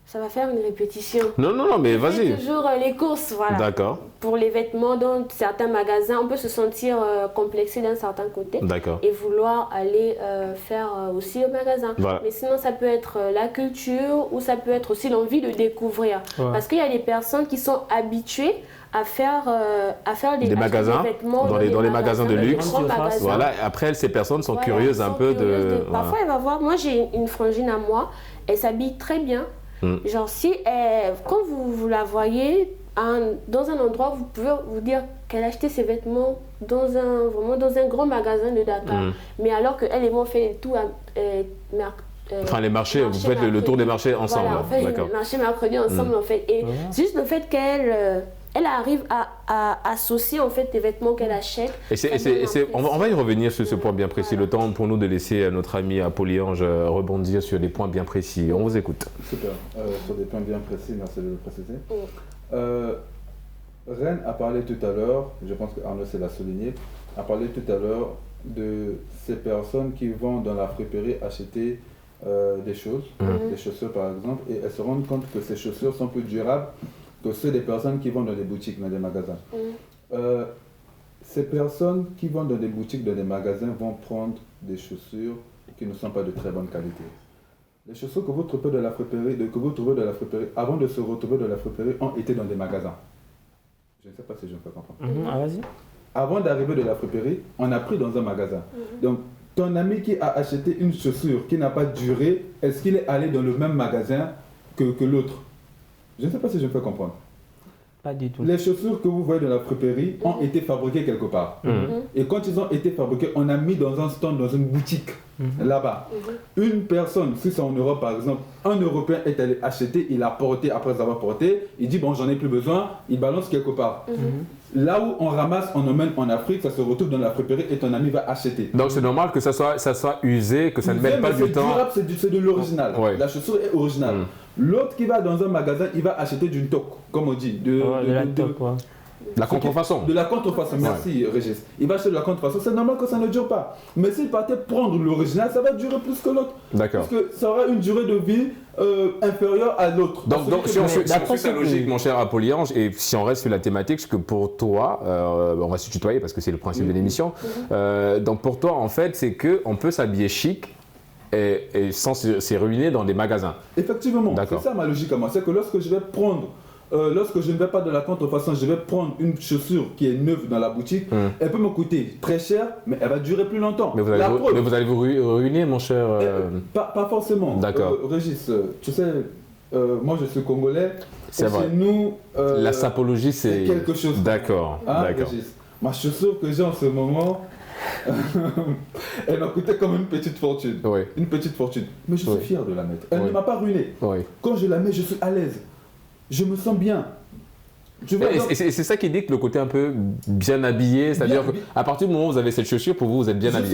ça va faire une répétition. Non, mais vas-y. Toujours les courses, voilà. D'accord. Pour les vêtements dans certains magasins, on peut se sentir complexé d'un certain côté. D'accord. Et vouloir aller faire aussi au magasin. Voilà. Mais sinon, ça peut être la culture ou ça peut être aussi l'envie de découvrir. Parce qu'il y a des personnes qui sont habituées à faire des magasins, des vêtements dans les magasins de luxe. Voilà. Après, ces personnes sont curieuses un peu de... Parfois, elle va voir, moi j'ai une frangine à moi, elle s'habille très bien. Genre quand vous la voyez dans un endroit, vous pouvez vous dire qu'elle a acheté ses vêtements dans un grand magasin de Dakar. Mais alors qu'elle et moi on fait tout les marchés, vous faites le tour des marchés ensemble. Voilà, on fait le marché mercredi ensemble en fait. Et juste le fait qu'elle arrive à associer en fait les vêtements qu'elle achète. On va y revenir sur ce point bien précis. Le temps pour nous de laisser notre ami Apollyange rebondir sur des points bien précis. On vous écoute. Super. Sur des points bien précis, merci de le préciser. Rennes a parlé tout à l'heure, je pense qu'Arnaud l'a souligné, a parlé tout à l'heure de ces personnes qui vont dans la friperie acheter des choses, des chaussures par exemple, et elles se rendent compte que ces chaussures sont plus durables que ceux des personnes qui vont dans des boutiques, dans des magasins. Ces personnes qui vont dans des boutiques, dans des magasins vont prendre des chaussures qui ne sont pas de très bonne qualité. Les chaussures que vous trouvez de la friperie, avant de se retrouver dans la friperie, ont été dans des magasins. Je ne sais pas si je me fais comprendre. Vas-y. Avant d'arriver de la friperie, on a pris dans un magasin. Donc, ton ami qui a acheté une chaussure qui n'a pas duré, est-ce qu'il est allé dans le même magasin que l'autre? Je ne sais pas si je me fais comprendre. Pas du tout. Les chaussures que vous voyez dans la friperie ont été fabriquées quelque part. Et quand ils ont été fabriqués, on a mis dans un stand, dans une boutique, là-bas. Une personne, si c'est en Europe par exemple, un Européen est allé acheter, il a porté, après avoir porté, il dit bon j'en ai plus besoin, il balance quelque part. Là où on ramasse, on emmène en Afrique, ça se retrouve dans la friperie et ton ami va acheter. Donc c'est normal que ça soit usé, que ça ne mette pas du temps. Durable, c'est de l'original. La chaussure est originale. L'autre qui va dans un magasin, il va acheter d'une toque, comme on dit. De la contrefaçon. De la contrefaçon, merci Régis. Il va acheter de la contrefaçon, c'est normal que ça ne dure pas. Mais s'il partait prendre l'original, ça va durer plus que l'autre. D'accord. Parce que ça aura une durée de vie inférieure à l'autre. Donc si on suit sa logique, mon cher Apollyange, et si on reste sur la thématique, c'est que pour toi, on va se tutoyer parce que c'est le principe de l'émission, donc pour toi en fait, c'est qu'on peut s'habiller chic et sans se ruiner dans des magasins. Effectivement, c'est ça ma logique à moi. C'est que lorsque je vais prendre, lorsque je ne vais pas de la contrefaçon, je vais prendre une chaussure qui est neuve dans la boutique, elle peut me coûter très cher, mais elle va durer plus longtemps. Mais vous allez vous ruiner, mon cher pas forcément. D'accord. Régis, tu sais, moi je suis congolais. C'est vrai. Chez nous, la sapologie, c'est quelque chose. D'accord. D'accord. Régis, ma chaussure que j'ai en ce moment, elle m'a coûté comme une petite fortune. Oui. Une petite fortune. Mais je suis fier de la mettre. Elle ne m'a pas ruiné. Oui. Quand je la mets, je suis à l'aise. Je me sens bien. Et c'est ça qui dit que le côté un peu bien habillé, c'est-à-dire qu'à partir du moment où vous avez cette chaussure, pour vous, vous êtes bien habillé.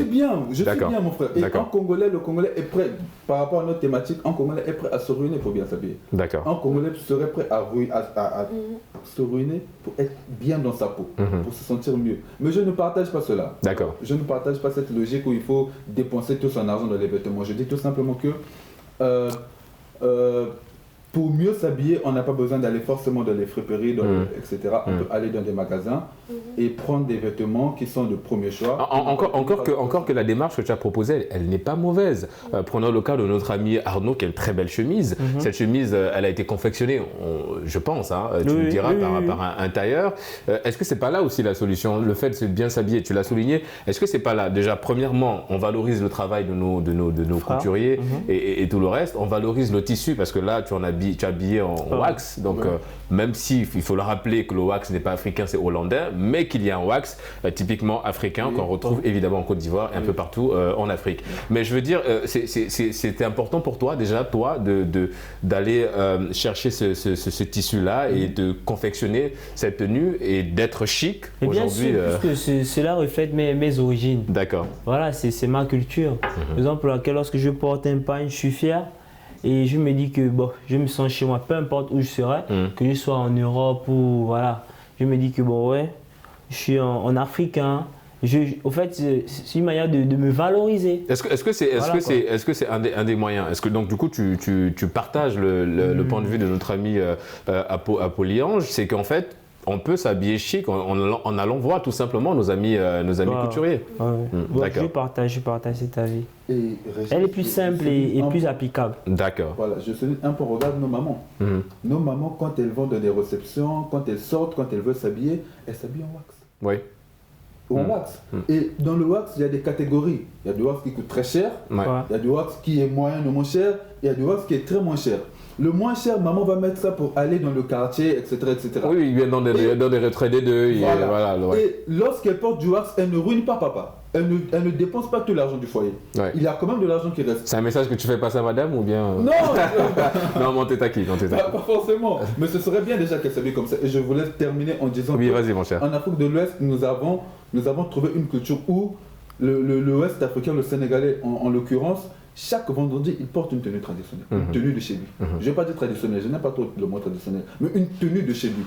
Je suis bien mon frère. Et en Congolais, le Congolais est prêt, par rapport à notre thématique, en Congolais est prêt à se ruiner pour bien s'habiller. D'accord. En Congolais serait prêt à se ruiner pour être bien dans sa peau, pour se sentir mieux. Mais je ne partage pas cela. D'accord. Je ne partage pas cette logique où il faut dépenser tout son argent dans les vêtements. Je dis tout simplement que pour mieux s'habiller, on n'a pas besoin d'aller forcément dans les friperies, etc. On peut aller dans des magasins et prendre des vêtements qui sont de premier choix. Encore que la démarche que tu as proposée, elle n'est pas mauvaise. Prenons le cas de notre ami Arnaud qui a une très belle chemise. Cette chemise, elle a été confectionnée, je pense, tu me diras, par un tailleur. Est-ce que c'est pas là aussi la solution? Le fait de bien s'habiller, tu l'as souligné. Est-ce que c'est pas là? Déjà, premièrement, on valorise le travail de nos couturiers et tout le reste. On valorise le tissu parce que là, tu es habillé en wax. Donc, même si il faut le rappeler que le wax n'est pas africain, c'est hollandais, mais qu'il y a un wax typiquement africain qu'on retrouve évidemment en Côte d'Ivoire et un peu partout en Afrique. Mais je veux dire, c'était important pour toi déjà, d'aller chercher ce tissu-là et de confectionner cette tenue et d'être chic aujourd'hui. Puisque cela reflète mes origines. D'accord. Voilà, c'est ma culture. Raison pour laquelle lorsque je porte un pagne, je suis fier. Et je me dis que bon, je me sens chez moi, peu importe où je serai, que je sois en Europe ou voilà. Je me dis que bon, ouais, je suis en africain. Au fait, c'est une manière de me valoriser. Est-ce que c'est un des moyens? Est-ce que donc du coup tu partages le point de vue de notre ami Apollyange, c'est qu'en fait on peut s'habiller chic en allant voir tout simplement nos amis couturiers. D'accord. Je partage cet avis. Elle est plus simple et plus applicable. D'accord. Voilà, je souligne un peu, regarde nos mamans. Nos mamans, quand elles vont dans des réceptions, quand elles sortent, quand elles veulent s'habiller, elles s'habillent en wax. Oui. Ou en wax. Et dans le wax, il y a des catégories. Il y a du wax qui coûte très cher, il y a du wax qui est moyennement cher, et il y a du wax qui est très moins cher. Le moins cher, maman va mettre ça pour aller dans le quartier, etc. Oui, il vient dans des retraits des deux. Et lorsqu'elle porte du wax, elle ne ruine pas papa. Elle ne dépense pas tout l'argent du foyer. Ouais. Il y a quand même de l'argent qui reste. C'est un message que tu fais passer à madame ou bien Non Non, mon tétaki. Pas forcément. Mais ce serait bien déjà qu'elle s'habille comme ça. Et je voulais terminer en disant vas-y, mon cher. En Afrique de l'Ouest, nous avons trouvé une culture où l'Ouest africain, le Sénégalais en l'occurrence, chaque vendredi, il porte une tenue traditionnelle, une tenue de chez lui. Je ne vais pas dire traditionnelle, je n'aime pas trop le mot traditionnel, mais une tenue de chez lui.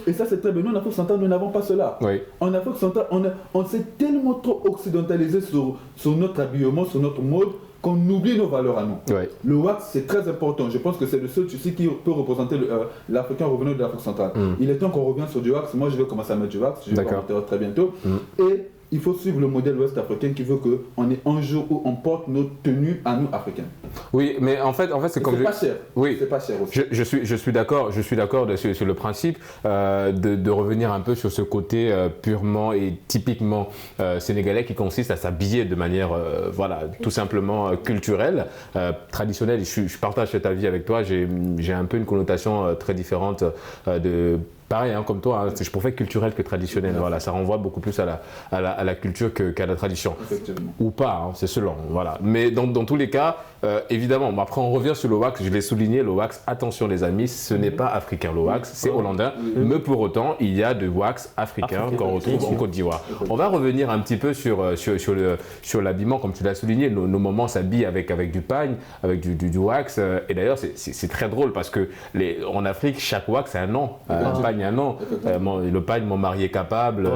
Et ça, c'est très bien. Nous, en Afrique centrale, nous n'avons pas cela. Oui. En Afrique centrale, on s'est tellement trop occidentalisé sur notre habillement, sur notre mode, qu'on oublie nos valeurs à nous. Oui. Le wax, c'est très important. Je pense que c'est le seul tissu qui peut représenter l'Africain revenant de l'Afrique centrale. Il est temps qu'on revienne sur du wax. Moi, je vais commencer à mettre du wax. Je vais commenter très bientôt. Et il faut suivre le modèle ouest africain qui veut qu'on ait un jour où on porte nos tenues à nous, Africains. Oui, mais en fait c'est comme... C'est pas cher. Oui, c'est pas cher aussi. Je suis d'accord sur le principe de revenir un peu sur ce côté purement et typiquement sénégalais qui consiste à s'habiller de manière tout simplement culturelle, traditionnelle. Je partage cet avis avec toi, j'ai un peu une connotation très différente pareil, hein, comme toi, hein, je préfère culturel que traditionnel. Voilà, ça renvoie beaucoup plus à la culture qu'à la tradition. Effectivement. Ou pas, hein, c'est selon. Voilà. Mais dans tous les cas, évidemment, après on revient sur le wax, je l'ai souligné, le wax, attention les amis, ce n'est pas africain le wax, c'est hollandais. Mais pour autant, il y a de wax africain qu'on retrouve en Côte d'Ivoire. On va revenir un petit peu sur l'habillement, comme tu l'as souligné. Nos mamans s'habillent avec du pagne, avec du wax. Et d'ailleurs, c'est très drôle parce que en Afrique, chaque wax a un nom. Un pagne a un nom. Le pagne, mon mari est capable.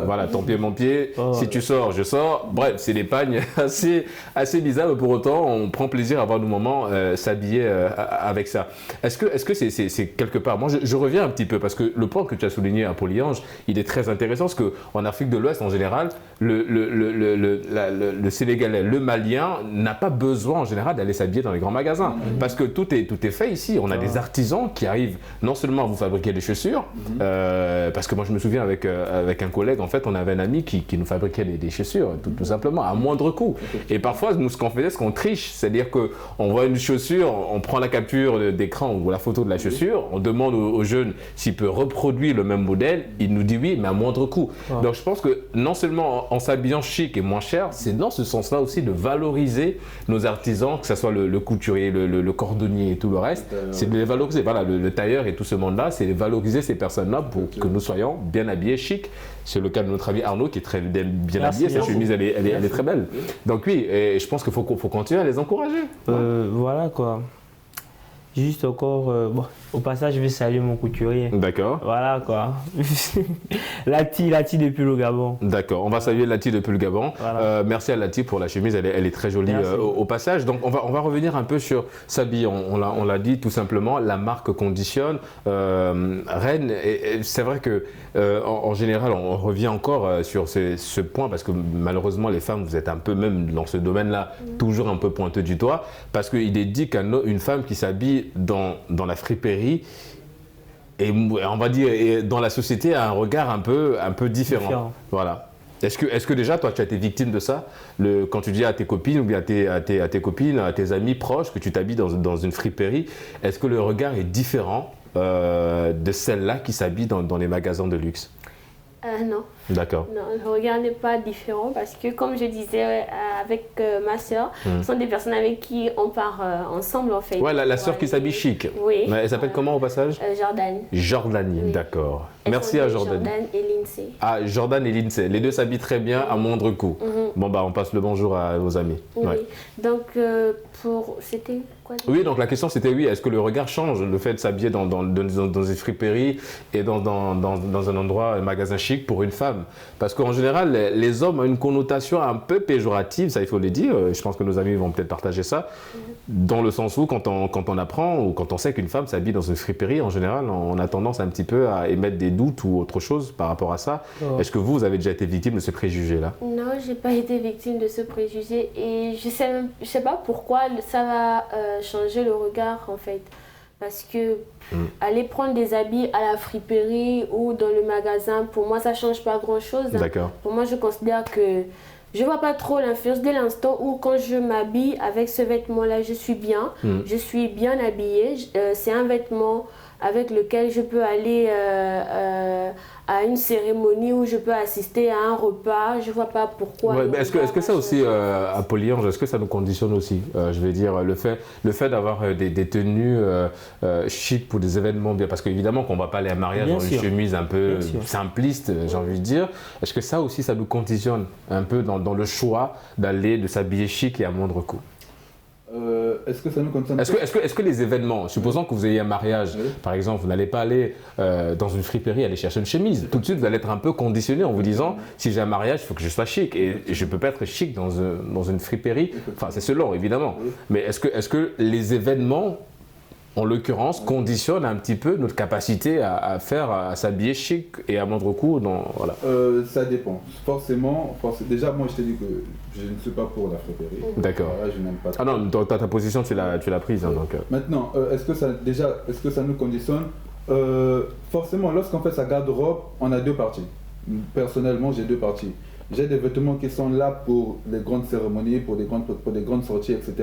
Voilà, ton pied, mon pied. Si tu sors, je sors. Bref, c'est des pagnes assez bizarres, mais pour autant, on prend plaisir à voir nos mamans s'habiller avec ça. Est-ce que c'est quelque part... Moi, je reviens un petit peu parce que le point que tu as souligné à Poly-Ange, il est très intéressant parce qu'en Afrique de l'Ouest, en général, le Sénégalais, le Malien n'a pas besoin en général d'aller s'habiller dans les grands magasins parce que tout est fait ici. On a des artisans qui arrivent non seulement à vous fabriquer des chaussures, parce que moi je me souviens avec un collègue, en fait, on avait un ami qui nous fabriquait des chaussures, tout simplement, à moindre coût. Et parfois, nous, ce qu'on faisait, c'est qu'on triche, c'est-à-dire qu'on voit une chaussure, on prend la capture d'écran ou la photo de la chaussure, on demande au jeune s'il peut reproduire le même modèle, il nous dit oui, mais à moindre coût. Donc je pense que non seulement en s'habillant chic et moins cher, c'est dans ce sens-là aussi de valoriser nos artisans, que ce soit le couturier, le cordonnier et tout le reste, c'est de les valoriser. Voilà, le tailleur et tout ce monde-là, c'est de valoriser ces personnes-là pour que nous soyons bien habillés, chic. C'est le cas de notre ami Arnaud qui est très bien habillé, sa chemise elle est très belle. Donc oui, et je pense qu'il faut continuer à les encourager. Voilà quoi. Juste encore, au passage, je vais saluer mon couturier. D'accord. Voilà quoi. Lati depuis le Gabon. D'accord, on va saluer Lati depuis le Gabon. Voilà. Merci à Lati pour la chemise, elle est très jolie au passage. Donc on va revenir un peu sur s'habiller. On l'a dit tout simplement, la marque conditionne. Rennes, c'est vrai que en général, on revient encore sur ce point parce que malheureusement, les femmes, vous êtes un peu même dans ce domaine-là, toujours un peu pointeux du doigt, parce qu'il est dit qu'une femme qui s'habille dans la friperie et on va dire dans la société a un regard un peu différent. Voilà. Est-ce que déjà toi tu as été victime de ça quand tu dis à tes copines ou bien à tes copines, à tes amis proches que tu t'habilles dans une friperie, est-ce que le regard est différent de celle-là qui s'habille dans les magasins de luxe? Non. D'accord. Non, le regard n'est pas différent parce que, comme je disais avec ma soeur, ce sont des personnes avec qui on part ensemble en fait. Ouais, la soeur qui s'habille chic. Oui. Elle s'appelle comment au passage? Jordan. Jordanie, oui. D'accord. Merci à Jordanie. Jordan et Lindsay. Ah, Jordan et Lindsay. Les deux s'habillent très bien à moindre coût. Bon, bah, on passe le bonjour à nos amis. Oui. Ouais. Donc, c'était quoi? Oui, donc la question c'était oui, est-ce que le regard change, le fait de s'habiller dans une friperie et dans un endroit, un magasin chic pour une femme? Parce qu'en général, les hommes ont une connotation un peu péjorative, ça il faut le dire, je pense que nos amis vont peut-être partager ça, dans le sens où quand on apprend ou quand on sait qu'une femme s'habille dans une friperie, en général, on a tendance un petit peu à émettre des doutes ou autre chose par rapport à ça. Est-ce que vous avez déjà été victime de ce préjugé-là? Non, j'ai pas été victime de ce préjugé et je sais pas pourquoi ça va changer le regard en fait. Parce que aller prendre des habits à la friperie ou dans le magasin, pour moi, ça ne change pas grand-chose. D'accord. Pour moi, je considère que je ne vois pas trop l'influence dès l'instant où, quand je m'habille avec ce vêtement-là, je suis bien. Je suis bien habillée. C'est un vêtement avec lequel je peux aller à une cérémonie où je peux assister à un repas. Je ne vois pas pourquoi. Ouais, est-ce que ça aussi, à Poly-Ange, est-ce que ça nous conditionne aussi? Je vais dire, le fait d'avoir des tenues chic pour des événements bien. Parce qu'évidemment qu'on ne va pas aller à un mariage dans une chemise un peu simpliste, j'ai envie de dire. Est-ce que ça aussi, ça nous conditionne un peu dans le choix de s'habiller chic et à moindre coût? Est-ce que ça nous concerne? Est-ce que les événements, supposons que vous ayez un mariage, par exemple, vous n'allez pas aller dans une friperie aller chercher une chemise. Tout de suite, vous allez être un peu conditionné en vous disant, si j'ai un mariage, il faut que je sois chic. Et je ne peux pas être chic dans une friperie. Enfin, c'est selon, évidemment. Mais est-ce que les événements en l'occurrence, conditionne un petit peu notre capacité à s'habiller chic et à moindre coût voilà. Ça dépend. Forcément, déjà, moi, je t'ai dit que je ne suis pas pour la friperie. D'accord. Je n'aime pas. Ah non, ta position, tu l'as prise. Hein, donc. Maintenant, est-ce que ça nous conditionne? Forcément, lorsqu'on fait sa garde-robe, on a deux parties. Personnellement, j'ai deux parties. J'ai des vêtements qui sont là pour les grandes cérémonies, pour des grandes sorties, etc.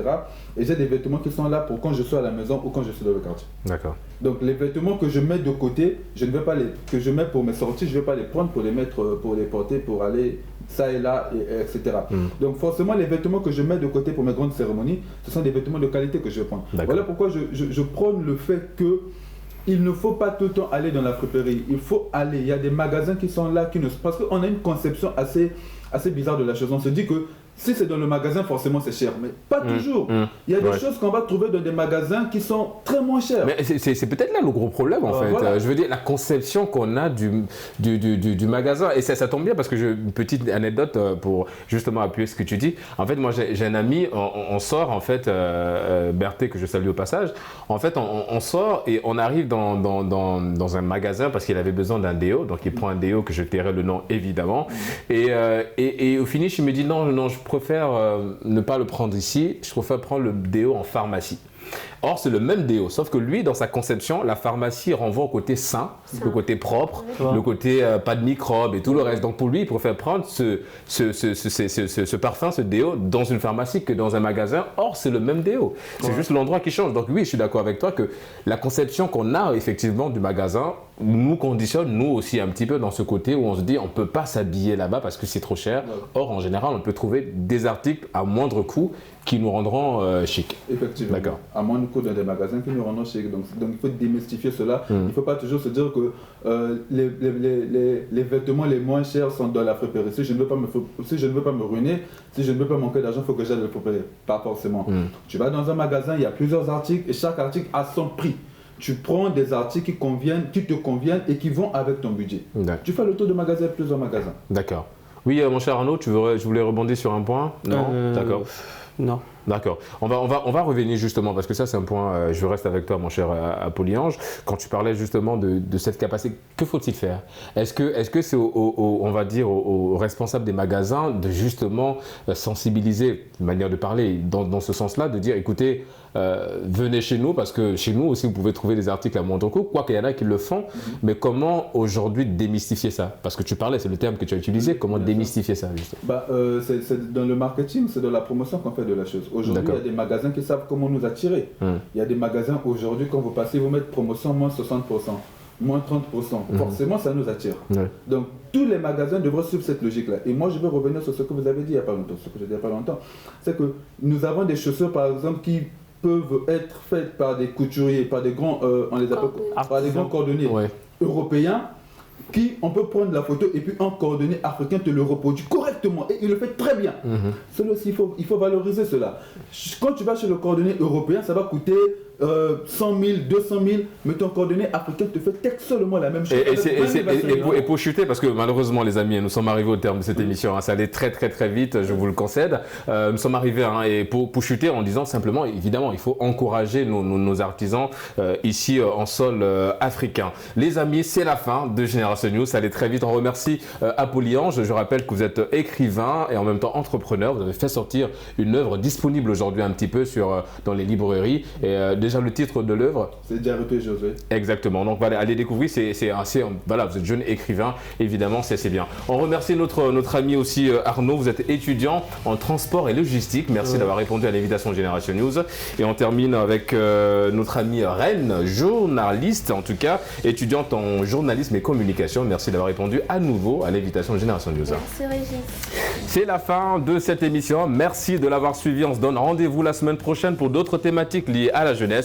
Et j'ai des vêtements qui sont là pour quand je suis à la maison ou quand je suis dans le quartier. D'accord. Donc les vêtements que je mets de côté, que je mets pour mes sorties, je ne vais pas les prendre pour les mettre, pour les porter, pour aller ça et là, etc. Donc forcément, les vêtements que je mets de côté pour mes grandes cérémonies, ce sont des vêtements de qualité que je vais prendre. Voilà pourquoi je prône le fait que il ne faut pas tout le temps aller dans la friperie. Il faut aller. Il y a des magasins qui sont là, parce qu'on a une conception assez bizarre de la chose. On se dit que si c'est dans le magasin, forcément c'est cher. Mais pas toujours. Il y a des choses qu'on va trouver dans des magasins qui sont très moins chers. Mais c'est peut-être là le gros problème en fait. Voilà. Je veux dire, la conception qu'on a du magasin. Et ça tombe bien parce que une petite anecdote pour justement appuyer ce que tu dis. En fait, moi j'ai un ami, on sort en fait, Berthé que je salue au passage. En fait, on sort et on arrive dans un magasin parce qu'il avait besoin d'un déo. Donc il prend un déo que je tairai le nom évidemment. Et au finish, il me dit non, je préfère ne pas le prendre ici, je préfère prendre le déo en pharmacie. Or, c'est le même déo, sauf que lui, dans sa conception, la pharmacie renvoie au côté sain, le côté propre, le côté pas de microbes et tout le reste. Donc pour lui, il préfère prendre ce parfum, ce déo, dans une pharmacie que dans un magasin. Or, c'est le même déo. C'est juste l'endroit qui change. Donc oui, je suis d'accord avec toi que la conception qu'on a effectivement du magasin nous conditionne, nous aussi, un petit peu dans ce côté où on se dit on ne peut pas s'habiller là-bas parce que c'est trop cher. Or, en général, on peut trouver des articles à moindre coût qui nous rendront chic. Effectivement. D'accord. À moindre coût dans des magasins qui nous rendront chic. Donc il faut démystifier cela. Il ne faut pas toujours se dire que les vêtements les moins chers sont dans la friperie. Si je ne veux pas me ruiner, si je ne veux pas manquer d'argent, il faut que j'aille à la friperie. Pas forcément. Tu vas dans un magasin, il y a plusieurs articles et chaque article a son prix. Tu prends des articles qui te conviennent et qui vont avec ton budget. Tu fais le tour de magasin, plusieurs magasins. D'accord. Oui, mon cher Arnaud, je voulais rebondir sur un point. Non, d'accord. Non. D'accord. On va revenir justement, parce que ça c'est un point, je reste avec toi mon cher Apollyange, quand tu parlais justement de cette capacité, que faut-il faire? Est-ce que c'est on va dire aux responsables des magasins de justement sensibiliser, une manière de parler dans ce sens-là, de dire écoutez, venez chez nous, parce que chez nous aussi vous pouvez trouver des articles à moindre coût, quoi qu'il y en a qui le font, mais comment aujourd'hui démystifier ça? Parce que tu parlais, c'est le terme que tu as utilisé, comment démystifier ça justement? C'est dans le marketing, c'est dans la promotion qu'on fait de la chose. Aujourd'hui, il y a des magasins qui savent comment nous attirer. Il y a des magasins aujourd'hui, quand vous passez, vous mettez promotion moins 60%, moins 30%. Forcément, ça nous attire. Donc, tous les magasins devraient suivre cette logique-là. Et moi, je veux revenir sur ce que vous avez dit il n'y a pas longtemps. Ce que j'ai dit il n'y a pas longtemps, c'est que nous avons des chaussures, par exemple, qui peuvent être faites par des couturiers, par des grands, on les appelle, par des grands cordonniers européens, on peut prendre la photo et puis un coordonné africain te le reproduit correctement et il le fait très bien. Cela aussi, il faut valoriser cela. Quand tu vas chez le coordonné européen, ça va coûter 100 000, 200 000, mais ton coordonné africain te fait seulement la même chose. Et pour chuter, parce que malheureusement les amis, nous sommes arrivés au terme de cette émission, ça allait très très très vite, je vous le concède. Nous sommes arrivés, et pour chuter en disant simplement, évidemment, il faut encourager nos artisans ici en sol africain. Les amis, c'est la fin de Génération News, ça allait très vite. On remercie Apollyange, je rappelle que vous êtes écrivain et en même temps entrepreneur. Vous avez fait sortir une œuvre disponible aujourd'hui un petit peu dans les librairies. Et déjà le titre de l'œuvre, c'est Diareté Josué. Exactement, donc voilà, allez découvrir, voilà, vous êtes jeune écrivain, évidemment, c'est bien. On remercie notre ami aussi Arnaud, vous êtes étudiant en transport et logistique, merci d'avoir répondu à l'invitation de Génération News. Et on termine avec notre ami Reine, journaliste en tout cas, étudiante en journalisme et communication, merci d'avoir répondu à nouveau à l'invitation de Génération News. Merci Régis. C'est la fin de cette émission, merci de l'avoir suivi, on se donne rendez-vous la semaine prochaine pour d'autres thématiques liées à la jeunesse.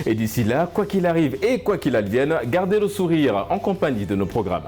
Et d'ici là, quoi qu'il arrive et quoi qu'il advienne, gardez le sourire en compagnie de nos programmes.